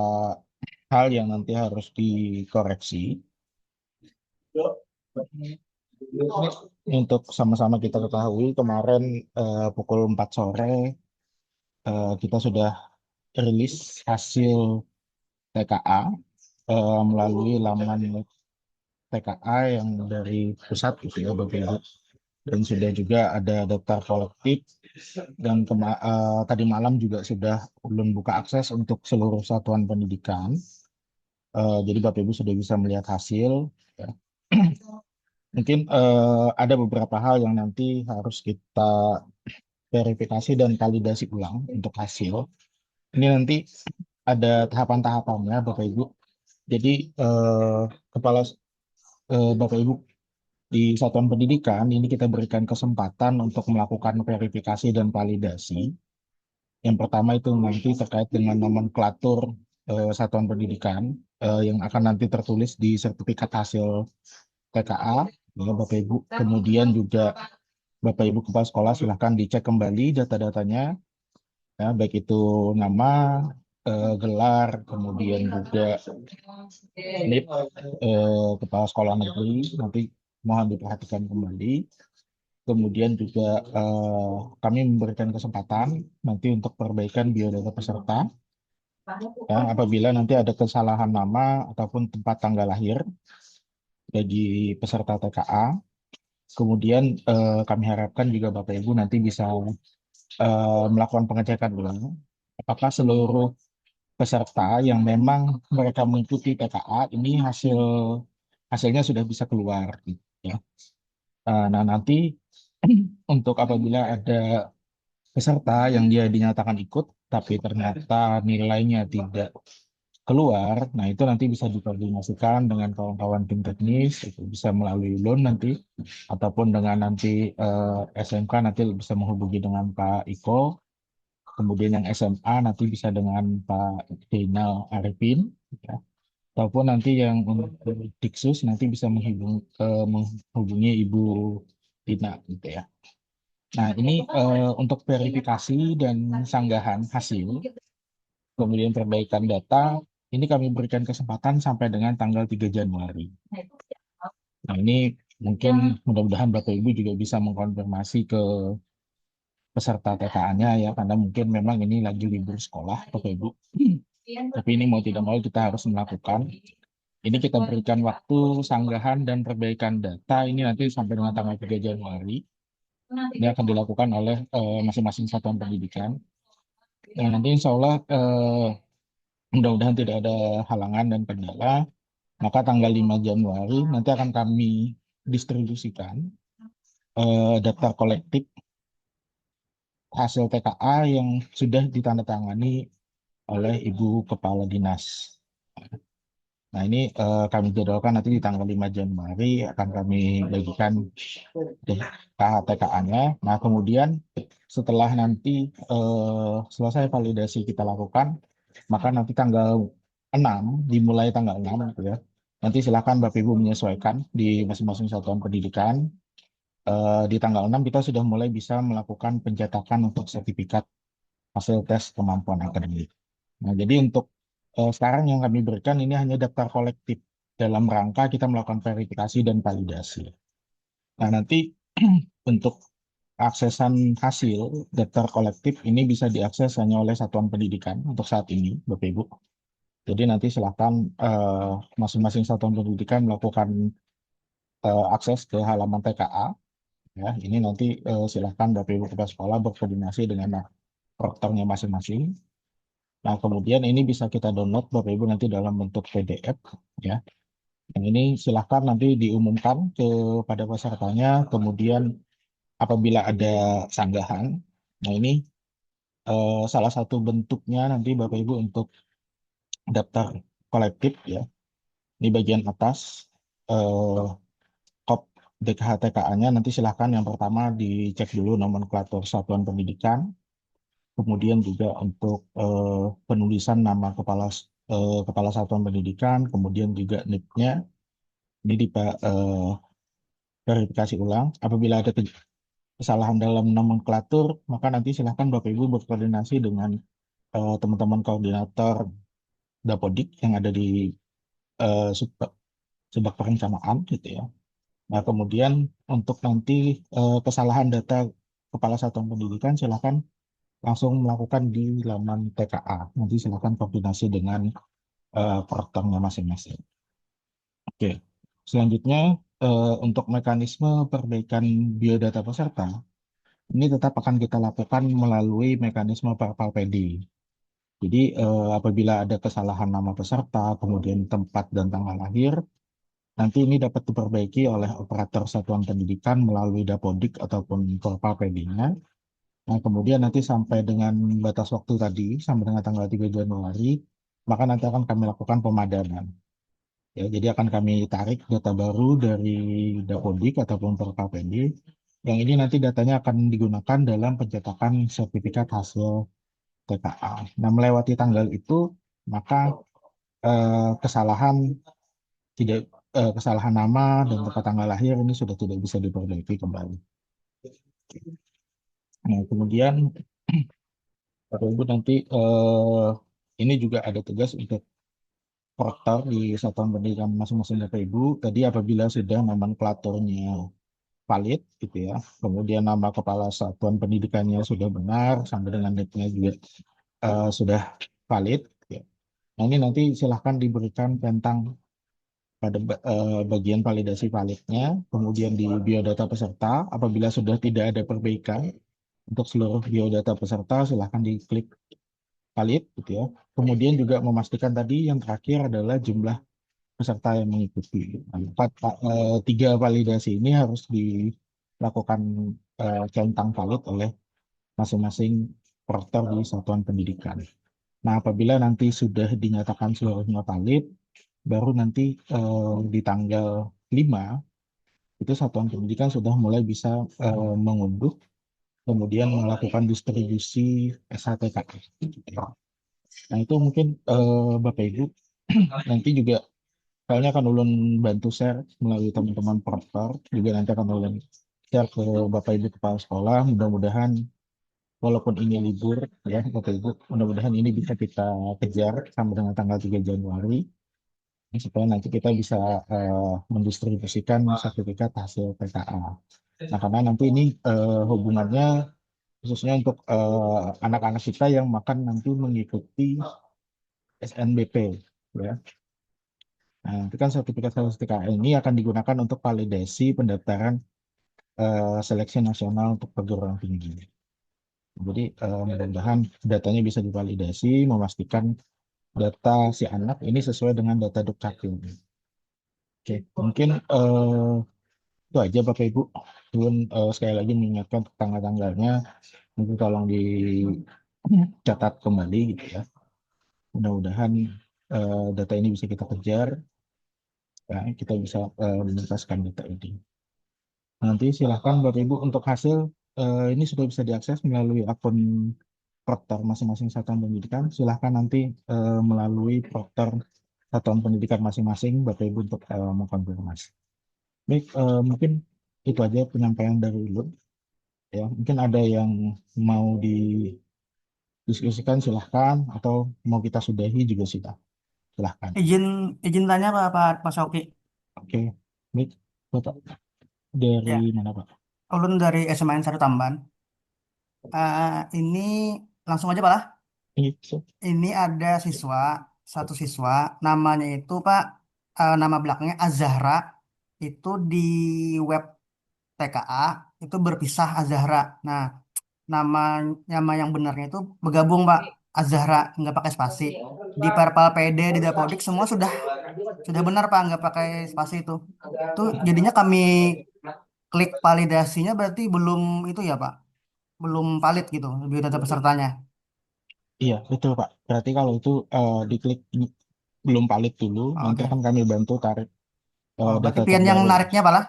Speaker 12: hal yang nanti harus dikoreksi. Untuk sama-sama kita ketahui, kemarin pukul 4 sore kita sudah rilis hasil TKA melalui laman TKA yang dari pusat gitu ya Bapak Ibu. Dan sudah juga ada daftar kolektif dan tadi malam juga sudah belum buka akses untuk seluruh satuan pendidikan. Jadi Bapak Ibu sudah bisa melihat hasil. Ya. Mungkin ada beberapa hal yang nanti harus kita verifikasi dan validasi ulang untuk hasil. Ini nanti ada tahapan-tahapannya Bapak Ibu. Jadi Bapak Ibu di satuan pendidikan ini kita berikan kesempatan untuk melakukan verifikasi dan validasi. Yang pertama itu nanti terkait dengan nomenklatur satuan pendidikan yang akan nanti tertulis di sertifikat hasil TKA, ya Bapak Ibu. Kemudian juga Bapak Ibu Kepala Sekolah silahkan dicek kembali data-datanya, ya, baik itu nama, gelar, kemudian juga NIP Kepala Sekolah Negeri, nanti mohon diperhatikan kembali. Kemudian juga kami memberikan kesempatan nanti untuk perbaikan biodata peserta. Ya, apabila nanti ada kesalahan nama ataupun tempat tanggal lahir bagi peserta TKA. Kemudian kami harapkan juga Bapak Ibu nanti bisa melakukan pengecekan ulang apakah seluruh peserta yang memang mereka mengikuti TKA ini hasilnya sudah bisa keluar gitu, ya. Nah nanti untuk apabila ada peserta yang dia dinyatakan ikut tapi ternyata nilainya tidak keluar, nah itu nanti bisa dikoordinasikan dengan kawan-kawan tim teknis, itu bisa melalui LUN nanti, ataupun dengan nanti SMK nanti bisa menghubungi dengan Pak Iko, kemudian yang SMA nanti bisa dengan Pak Zainal Arifin, ya. Ataupun nanti yang untuk Diksus nanti bisa menghubungi Ibu Dina gitu ya. Nah ini untuk verifikasi dan sanggahan hasil, kemudian perbaikan data, ini kami berikan kesempatan sampai dengan tanggal 3 Januari. Nah ini mungkin mudah-mudahan Bapak Ibu juga bisa mengkonfirmasi ke peserta TKA-nya ya, karena mungkin memang ini lagi libur sekolah Bapak Ibu. Tapi ini mau tidak mau kita harus melakukan. Ini kita berikan waktu sanggahan dan perbaikan data ini nanti sampai dengan tanggal 3 Januari. Ini akan dilakukan oleh masing-masing satuan pendidikan. Dan nanti insya Allah mudah-mudahan tidak ada halangan dan kendala. Maka tanggal 5 Januari nanti akan kami distribusikan daftar kolektif hasil TKA yang sudah ditandatangani oleh Ibu Kepala Dinas. Nah, ini kami jadwalkan nanti di tanggal 5 Januari akan kami bagikan TKA-nya. Nah, kemudian setelah nanti selesai validasi kita lakukan, maka nanti tanggal 6, dimulai tanggal 6 gitu ya. Nanti silakan Bapak Ibu menyesuaikan di masing-masing satuan pendidikan. Di tanggal 6 kita sudah mulai bisa melakukan pencetakan untuk sertifikat hasil tes kemampuan akademik. Nah, jadi untuk sekarang yang kami berikan ini hanya daftar kolektif dalam rangka kita melakukan verifikasi dan validasi. Nah, nanti untuk aksesan hasil daftar kolektif ini bisa diakses hanya oleh satuan pendidikan untuk saat ini, Bapak Ibu. Jadi nanti silakan masing-masing satuan pendidikan melakukan akses ke halaman TKA. Ya, ini nanti silakan Bapak Ibu kepala sekolah berkoordinasi dengan proktornya masing-masing. Nah, kemudian ini bisa kita download Bapak Ibu nanti dalam bentuk PDF ya. Yang ini silahkan nanti diumumkan kepada pesertanya, kemudian apabila ada sanggahan. Nah, ini salah satu bentuknya nanti Bapak Ibu untuk daftar kolektif ya. Ini bagian atas kop DKH-TKA-nya nanti silahkan yang pertama dicek dulu nomenklatur satuan pendidikan. Kemudian juga untuk penulisan nama kepala satuan pendidikan, kemudian juga NIP-nya ini verifikasi ulang. Apabila ada kesalahan dalam nomenklatur, maka nanti silahkan Bapak Ibu berkoordinasi dengan teman-teman koordinator Dapodik yang ada di Subak Perencanaan gitu ya. Nah, kemudian untuk nanti kesalahan data kepala satuan pendidikan silahkan langsung melakukan di laman TKA. Nanti silakan koordinasi dengan proktornya masing-masing. Oke, selanjutnya untuk mekanisme perbaikan biodata peserta, ini tetap akan kita lakukan melalui mekanisme Parpalpedi. Jadi apabila ada kesalahan nama peserta, kemudian tempat dan tanggal lahir, nanti ini dapat diperbaiki oleh operator satuan pendidikan melalui Dapodik ataupun Parpalpedi-nya. Nah, kemudian nanti sampai dengan batas waktu tadi, sampai dengan tanggal 3 Januari, maka nanti akan kami lakukan pemadanan. Ya, jadi akan kami tarik data baru dari Dapodik ataupun Perkapedi, yang ini nanti datanya akan digunakan dalam pencetakan sertifikat hasil TKA. Nah, melewati tanggal itu, maka kesalahan nama dan tempat tanggal lahir ini sudah tidak bisa diperbaiki kembali. Nah, kemudian Bapak Ibu nanti ini juga ada tugas untuk proktor di satuan pendidikan masing-masing Bapak Ibu. Tadi apabila sudah nomenklaturnya valid gitu ya, kemudian nama kepala satuan pendidikannya sudah benar, sampai dengan NIP-nya juga sudah valid. Ya. Nah, ini nanti silahkan diberikan tentang pada bagian validasi validnya, kemudian di biodata peserta, apabila sudah tidak ada perbaikan untuk seluruh biodata peserta, silahkan diklik valid gitu ya. Kemudian juga memastikan tadi yang terakhir adalah jumlah peserta yang mengikuti. Nah, 3 validasi ini harus dilakukan centang valid oleh masing-masing proktor di satuan pendidikan. Nah, apabila nanti sudah dinyatakan seluruhnya valid, baru nanti di tanggal 5 itu satuan pendidikan sudah mulai bisa mengunduh, kemudian melakukan distribusi SHTKA. Nah, itu mungkin Bapak Ibu nanti juga kalian akan ulun bantu share melalui teman-teman proktor, juga nanti akan ulun share ke Bapak Ibu kepala sekolah. Mudah-mudahan walaupun ini libur ya Bapak Ibu, mudah-mudahan ini bisa kita kejar sampai dengan tanggal 3 Januari supaya nanti kita bisa mendistribusikan sertifikat hasil PKA. Nah, karena nanti ini hubungannya khususnya untuk anak-anak kita yang makan nanti mengikuti SNBP ya. Nah, itu kan sertifikat hasil PKA ini akan digunakan untuk validasi pendaftaran seleksi nasional untuk perguruan tinggi. Jadi mudah-mudahan datanya bisa divalidasi, memastikan data si anak ini sesuai dengan data Dukcapil. Oke, mungkin itu aja Bapak Ibu. Belum sekali lagi mengingatkan tanggal-tanggalnya, mungkin tolong dicatat kembali gitu ya. Mudah-mudahan data ini bisa kita kejar, ya, kita bisa menuntaskan data ini. Nanti silahkan Bapak Ibu untuk hasil ini sudah bisa diakses melalui akun proktor masing-masing satuan pendidikan. Silahkan nanti melalui proktor satuan pendidikan masing-masing Bapak Ibu untuk mengkonfirmasi. Baik, mungkin itu aja penyampaian dari Ulun. Ya, mungkin ada yang mau didiskusikan silahkan, atau mau kita sudahi juga silahkan.
Speaker 14: Izin tanya Pak Sauki.
Speaker 12: Oke, baik, Bapak dari
Speaker 14: Ya,
Speaker 12: mana Pak?
Speaker 14: ulun dari SMA 1 Tamban. Ini langsung aja Pak lah.
Speaker 12: Itu.
Speaker 14: Ini ada satu siswa, namanya itu Pak, nama belakangnya Azahra. Itu di web TKA itu berpisah Azahra. Nah, nama nama yang benarnya itu bergabung Pak, Azahra, nggak pakai spasi. Di Perpal PD, di Dapodik semua sudah benar Pak, nggak pakai spasi itu. Tuh jadinya kami klik validasinya berarti belum itu ya Pak, belum valid gitu biodata pesertanya.
Speaker 12: Iya, betul Pak. Berarti kalau itu diklik belum valid dulu, nanti
Speaker 14: Oke.
Speaker 12: akan kami bantu tarik
Speaker 14: Berarti
Speaker 12: data
Speaker 14: pian yang
Speaker 12: terbaru.
Speaker 14: nariknya Pak lah.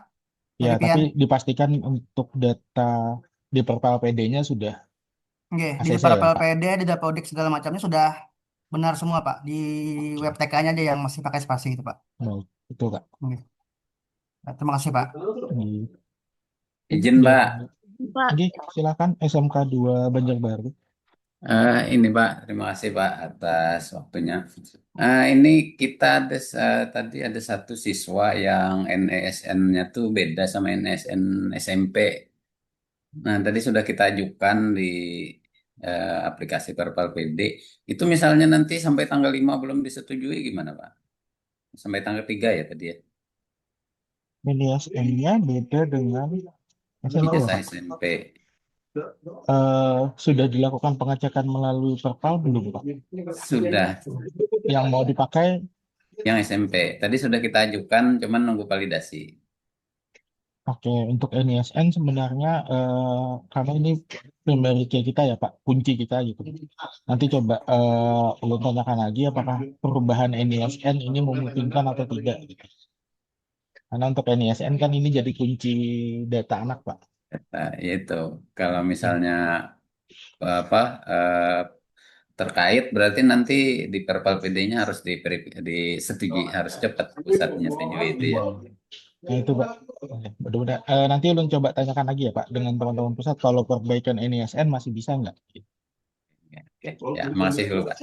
Speaker 12: Ya,
Speaker 14: Dari pian.
Speaker 12: tapi dipastikan untuk data di Perpal PD-nya sudah
Speaker 14: Oke, di
Speaker 12: ACC ya
Speaker 14: Perpal
Speaker 12: Pak.
Speaker 14: PD, di Dapodik segala macamnya sudah benar semua Pak. Di web TK-nya aja yang masih pakai spasi itu Pak.
Speaker 12: Baik, betul Pak.
Speaker 14: Oke. Nah, terima kasih Pak.
Speaker 5: Izin, Pak.
Speaker 9: Pak.
Speaker 12: Oke, silakan SMK 2 Banjarbaru.
Speaker 5: Ini Pak, terima kasih Pak atas waktunya. Ini kita ada tadi ada satu siswa yang NESN-nya tuh beda sama NESN SMP. Nah, tadi sudah kita ajukan di aplikasi Perpal PD. Itu misalnya nanti sampai tanggal 5 belum disetujui gimana Pak? Sampai tanggal 3 ya tadi ya?
Speaker 12: NESN-nya beda dengan SMP ya
Speaker 5: Ijazah
Speaker 12: Pak.
Speaker 5: SMP.
Speaker 12: Sudah dilakukan pengecekan melalui Perpal belum Pak?
Speaker 5: Sudah.
Speaker 12: Yang mau dipakai
Speaker 5: Yang SMP. Tadi sudah kita ajukan, cuman nunggu validasi.
Speaker 12: Oke, untuk NISN sebenarnya karena ini primary key kita ya Pak, kunci kita gitu. Nanti coba ulun tanyakan lagi apakah perubahan NISN ini memungkinkan atau tidak gitu. Karena untuk NISN kan ini jadi kunci data anak Pak.
Speaker 5: Yaitu kalau misalnya apa terkait berarti nanti di Perpal PD-nya harus disetujui, harus cepat pusatnya setujui itu ya.
Speaker 12: Nah itu Pak, mudah-mudahan nanti ulun coba tanyakan lagi ya Pak dengan teman-teman pusat kalau perbaikan NISN masih bisa nggak?
Speaker 5: Oke, ya makasih dulu Pak.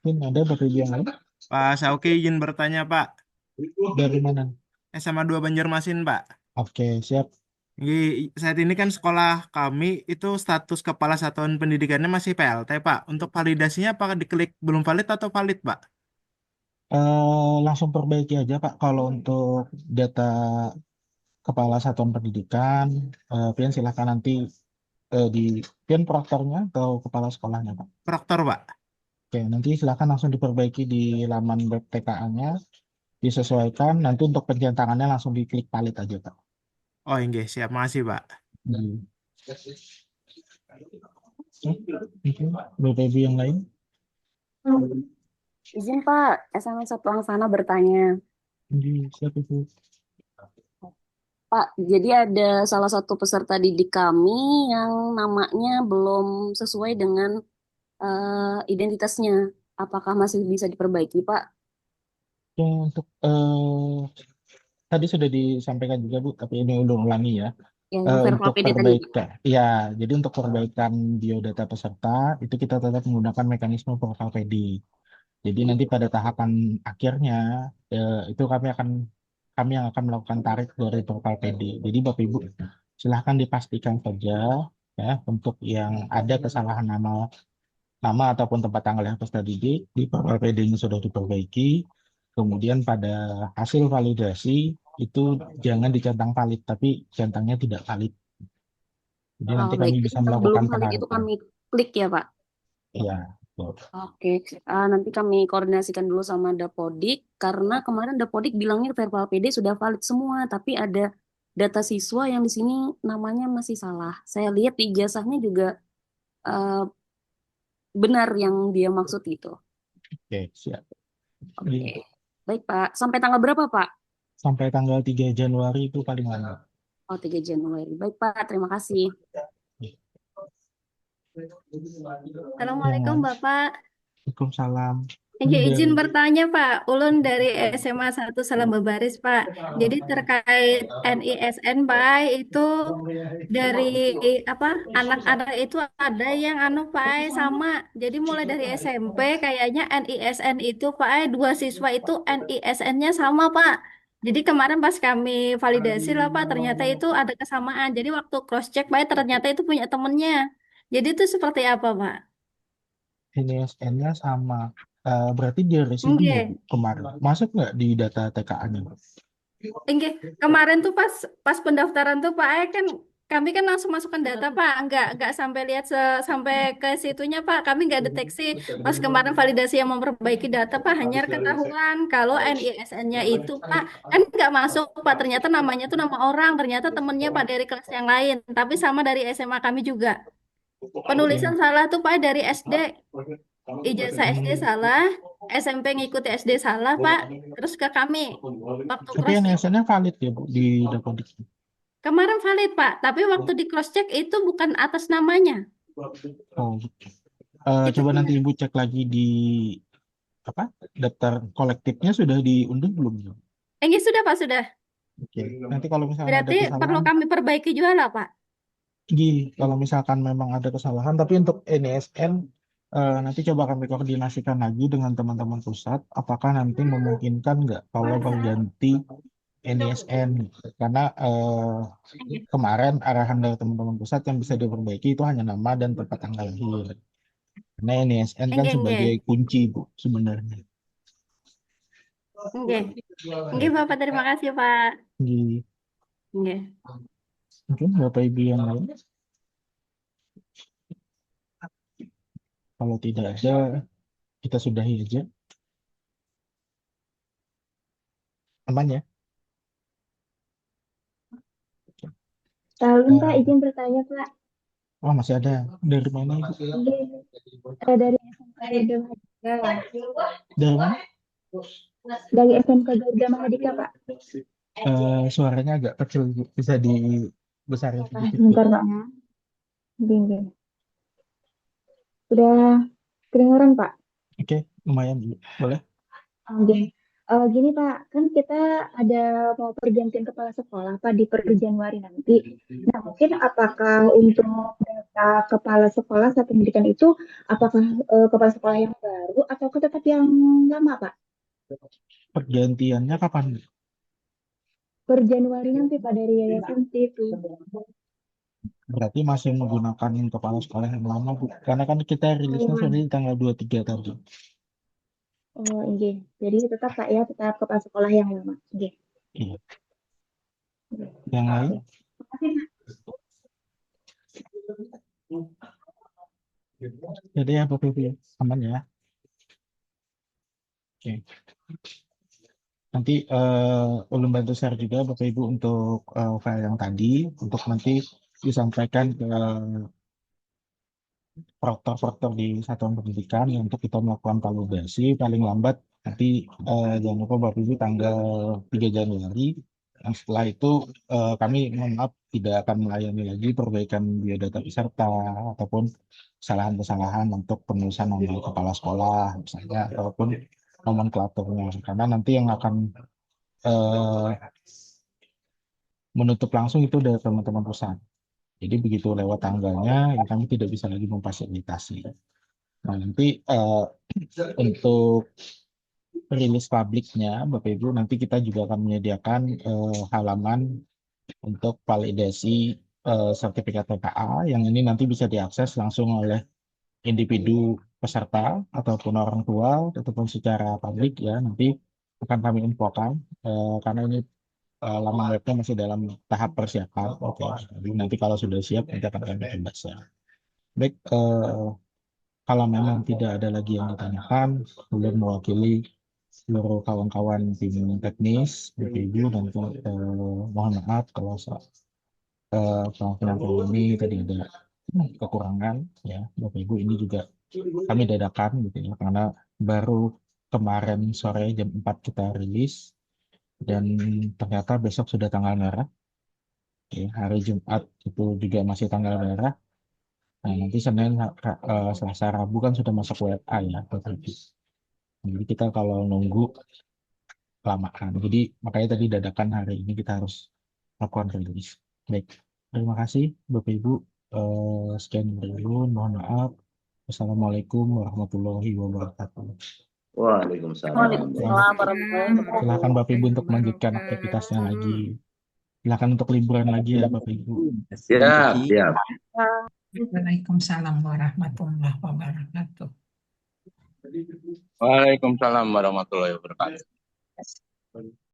Speaker 12: Mungkin ada Bapak Ibu yang lain?
Speaker 15: Pak Sauki izin bertanya Pak.
Speaker 12: Dari mana?
Speaker 15: SMA 2 Banjarmasin Pak.
Speaker 12: Oke, siap.
Speaker 15: Saat ini kan sekolah kami itu status kepala satuan pendidikannya masih PLT Pak. Untuk validasinya apakah diklik belum valid atau valid Pak?
Speaker 12: Langsung perbaiki aja Pak. Kalau untuk data kepala satuan pendidikan, pian silahkan nanti di pian proktornya atau kepala sekolahnya Pak.
Speaker 15: Proktor Pak.
Speaker 12: Oke, nanti silahkan langsung diperbaiki di laman web TKA-nya, disesuaikan. Nanti untuk pencetangannya langsung diklik valid aja Pak.
Speaker 15: Oh enggak, siap. Makasih Pak.
Speaker 12: Mungkin Bapak Ibu yang lain?
Speaker 9: Izin Pak, SMA 1 Angsana bertanya.
Speaker 12: Siap Ibu.
Speaker 9: Pak, jadi ada salah satu peserta didik kami yang namanya belum sesuai dengan identitasnya. Apakah masih bisa diperbaiki, Pak?
Speaker 12: Ya, untuk tadi sudah disampaikan juga Bu, tapi ini ulangi ya. Untuk perbaikan, ya, jadi untuk perbaikan biodata peserta itu kita tetap menggunakan mekanisme Perpal PD. Jadi nanti pada tahapan akhirnya itu kami yang akan melakukan tarik dari Perpal PD. Jadi Bapak Ibu silahkan dipastikan saja ya untuk yang ada kesalahan nama ataupun tempat tanggal yang peserta didik di Perpal PD-nya sudah diperbaiki. Kemudian pada hasil validasi itu jangan dicentang valid, tapi centangnya tidak valid. Jadi nanti kami bisa melakukan
Speaker 9: Belum valid itu kami klik ya Pak?
Speaker 12: Iya.
Speaker 9: Oke, nanti kami koordinasikan dulu sama Dapodik, karena kemarin Dapodik bilangnya Perpal PD sudah valid semua, tapi ada data siswa yang di sini namanya masih salah. Saya lihat di ijazahnya juga benar yang dia maksud itu.
Speaker 12: Oke, siap.
Speaker 9: Oke. Baik, Pak. Sampai tanggal berapa, Pak?
Speaker 12: Sampai tanggal 3 Januari itu paling lama.
Speaker 9: Oh, 3 Januari. Baik, Pak. Terima kasih.
Speaker 4: Assalamualaikum
Speaker 12: Ya,
Speaker 4: Bapak.
Speaker 12: Waalaikumsalam.
Speaker 4: Izin
Speaker 12: Dari
Speaker 4: bertanya Pak, Ulun dari SMA 1 Salam Babaris Pak. Jadi terkait NISN Pak, itu dari apa anak-anak itu ada yang anu Pak sama. Jadi mulai dari SMP kayaknya NISN itu Pak, dua siswa itu NISN-nya sama Pak. Jadi kemarin pas kami validasi lah Pak, ternyata itu ada kesamaan. Jadi waktu cross check Pak, ternyata itu punya temennya. Jadi itu seperti apa Pak?
Speaker 12: NISN-nya sama. Berarti dia residu
Speaker 4: Oke.
Speaker 12: nggak Bu, kemarin? Masuk nggak di data TKA-nya?
Speaker 4: Enggak, kemarin tuh pas pendaftaran tuh Pak Ae kan kami kan langsung masukkan data Pak, nggak sampai lihat sampai ke situnya Pak, kami nggak deteksi. Pas kemarin validasi yang memperbaiki data Pak, hanya ketahuan kalau NISN-nya itu Pak kan nggak masuk Pak, ternyata namanya tuh nama orang, ternyata temennya Pak dari kelas yang lain, tapi sama dari SMA kami juga. Penulisan salah tuh Pak dari SD, ijazah SD salah, SMP ngikuti SD salah Pak, terus ke kami waktu
Speaker 12: Tapi
Speaker 4: cross
Speaker 12: NISN-nya valid ya Bu di Dapodik.
Speaker 4: kemarin valid Pak, tapi waktu di cross check itu bukan atas namanya.
Speaker 12: Oh,
Speaker 4: Itu
Speaker 12: coba nanti
Speaker 4: punya.
Speaker 12: Ibu cek lagi di apa daftar kolektifnya sudah diunduh belum?
Speaker 4: Ini sudah Pak, sudah.
Speaker 12: Oke. Nanti kalau misalnya ada
Speaker 4: Berarti perlu
Speaker 12: kesalahan,
Speaker 4: kami perbaiki juga lah Pak.
Speaker 12: kalau misalkan memang ada kesalahan, tapi untuk NISN nanti coba kami koordinasikan lagi dengan teman-teman pusat, apakah nanti memungkinkan nggak kalau berganti NISN, karena kemarin arahan dari teman-teman pusat yang bisa diperbaiki itu hanya nama dan tempat tanggal lahir. Karena NISN kan
Speaker 4: Enggak,
Speaker 12: sebagai
Speaker 4: enggak.
Speaker 12: kunci Bu sebenarnya.
Speaker 4: Enggak. Enggak Bapak, terima kasih Pak.
Speaker 12: Di
Speaker 4: Enggak.
Speaker 12: mungkin Bapak Ibu yang lain, kalau tidak ada kita sudahi aja. Aman ya?
Speaker 16: Talun Pak, izin bertanya Pak.
Speaker 12: Oh masih ada. Dari mana Ibu?
Speaker 16: Dari SMK Garuda Mahadika.
Speaker 12: Dari mana?
Speaker 16: Dari SMK Garuda Mahadika Pak.
Speaker 12: Suaranya agak kecil Bu. Bisa dibesarin sedikit Bu.
Speaker 16: Sebentar Pak ya. Gini. Udah kedengeran Pak?
Speaker 12: Oke, lumayan Bu. Boleh?
Speaker 16: Gini. Gini Pak, kan kita ada mau pergantian kepala sekolah Pak di per Januari nanti. Nah mungkin apakah untuk data kepala sekolah saat pendidikan itu, apakah kepala sekolah yang baru atau tetap yang lama Pak?
Speaker 12: Pergantiannya kapan Bu?
Speaker 16: Per Januari nanti Pak dari yayasan itu.
Speaker 12: Berarti masih menggunakan kepala sekolah yang lama Bu. Karena kan kita rilisnya sudah di tanggal 23 tadi.
Speaker 16: Oh, iya. Jadi tetap Pak ya, tetap kepala sekolah yang lama. Iya.
Speaker 12: Iya. Yang lain?
Speaker 16: Makasih Pak.
Speaker 12: Jadi ya Bapak Ibu, aman ya. Oke. Nanti ulun bantu share juga Bapak Ibu untuk file yang tadi, untuk nanti disampaikan ke proktor-proktor di satuan pendidikan untuk kita melakukan validasi paling lambat nanti jangan lupa Bapak Ibu tanggal 3 Januari. Nah, setelah itu kami mohon maaf tidak akan melayani lagi perbaikan biodata peserta ataupun kesalahan-kesalahan untuk penulisan nama kepala sekolah misalnya ataupun nomenklaturnya, karena nanti yang akan menutup langsung itu dari teman-teman pusat. Jadi begitu lewat tanggalnya, ya kami tidak bisa lagi memfasilitasi. Nah nanti untuk rilis publiknya, Bapak Ibu, nanti kita juga akan menyediakan halaman untuk validasi sertifikat TKA, yang ini nanti bisa diakses langsung oleh individu peserta ataupun orang tua, ataupun secara publik ya, nanti akan kami infokan, karena ini laman webnya masih dalam tahap persiapan. Oke, jadi nanti kalau sudah siap nanti akan kami coba share. Baik, kalau memang tidak ada lagi yang ditanyakan, boleh mewakili seluruh kawan-kawan tim teknis, BPU, dan mohon maaf kalau penyampaian ini tadi ada kekurangan ya Bapak Ibu, ini juga kami dadakan gitu ya, karena Baru kemarin sore jam 4 kita rilis dan ternyata besok sudah tanggal merah. Ya, hari Jumat itu juga masih tanggal merah. Nah, nanti Senin, Selasa, Rabu kan sudah masuk WFA ya, Bapak Ibu. Jadi kita kalau nunggu kelamaan. Jadi makanya tadi dadakan hari ini kita harus lakukan rilis. Baik, terima kasih Bapak Ibu. Sekian dulu, mohon maaf. Wassalamualaikum warahmatullahi wabarakatuh.
Speaker 6: Waalaikumsalam.
Speaker 9: Waalaikumsalam warahmatullahi wabarakatuh.
Speaker 12: Silakan Bapak Ibu untuk melanjutkan aktivitasnya lagi. Silakan untuk liburan lagi ya Bapak Ibu.
Speaker 6: Siap, siap.
Speaker 17: Waalaikumsalam warahmatullahi wabarakatuh.
Speaker 18: Waalaikumsalam warahmatullahi wabarakatuh.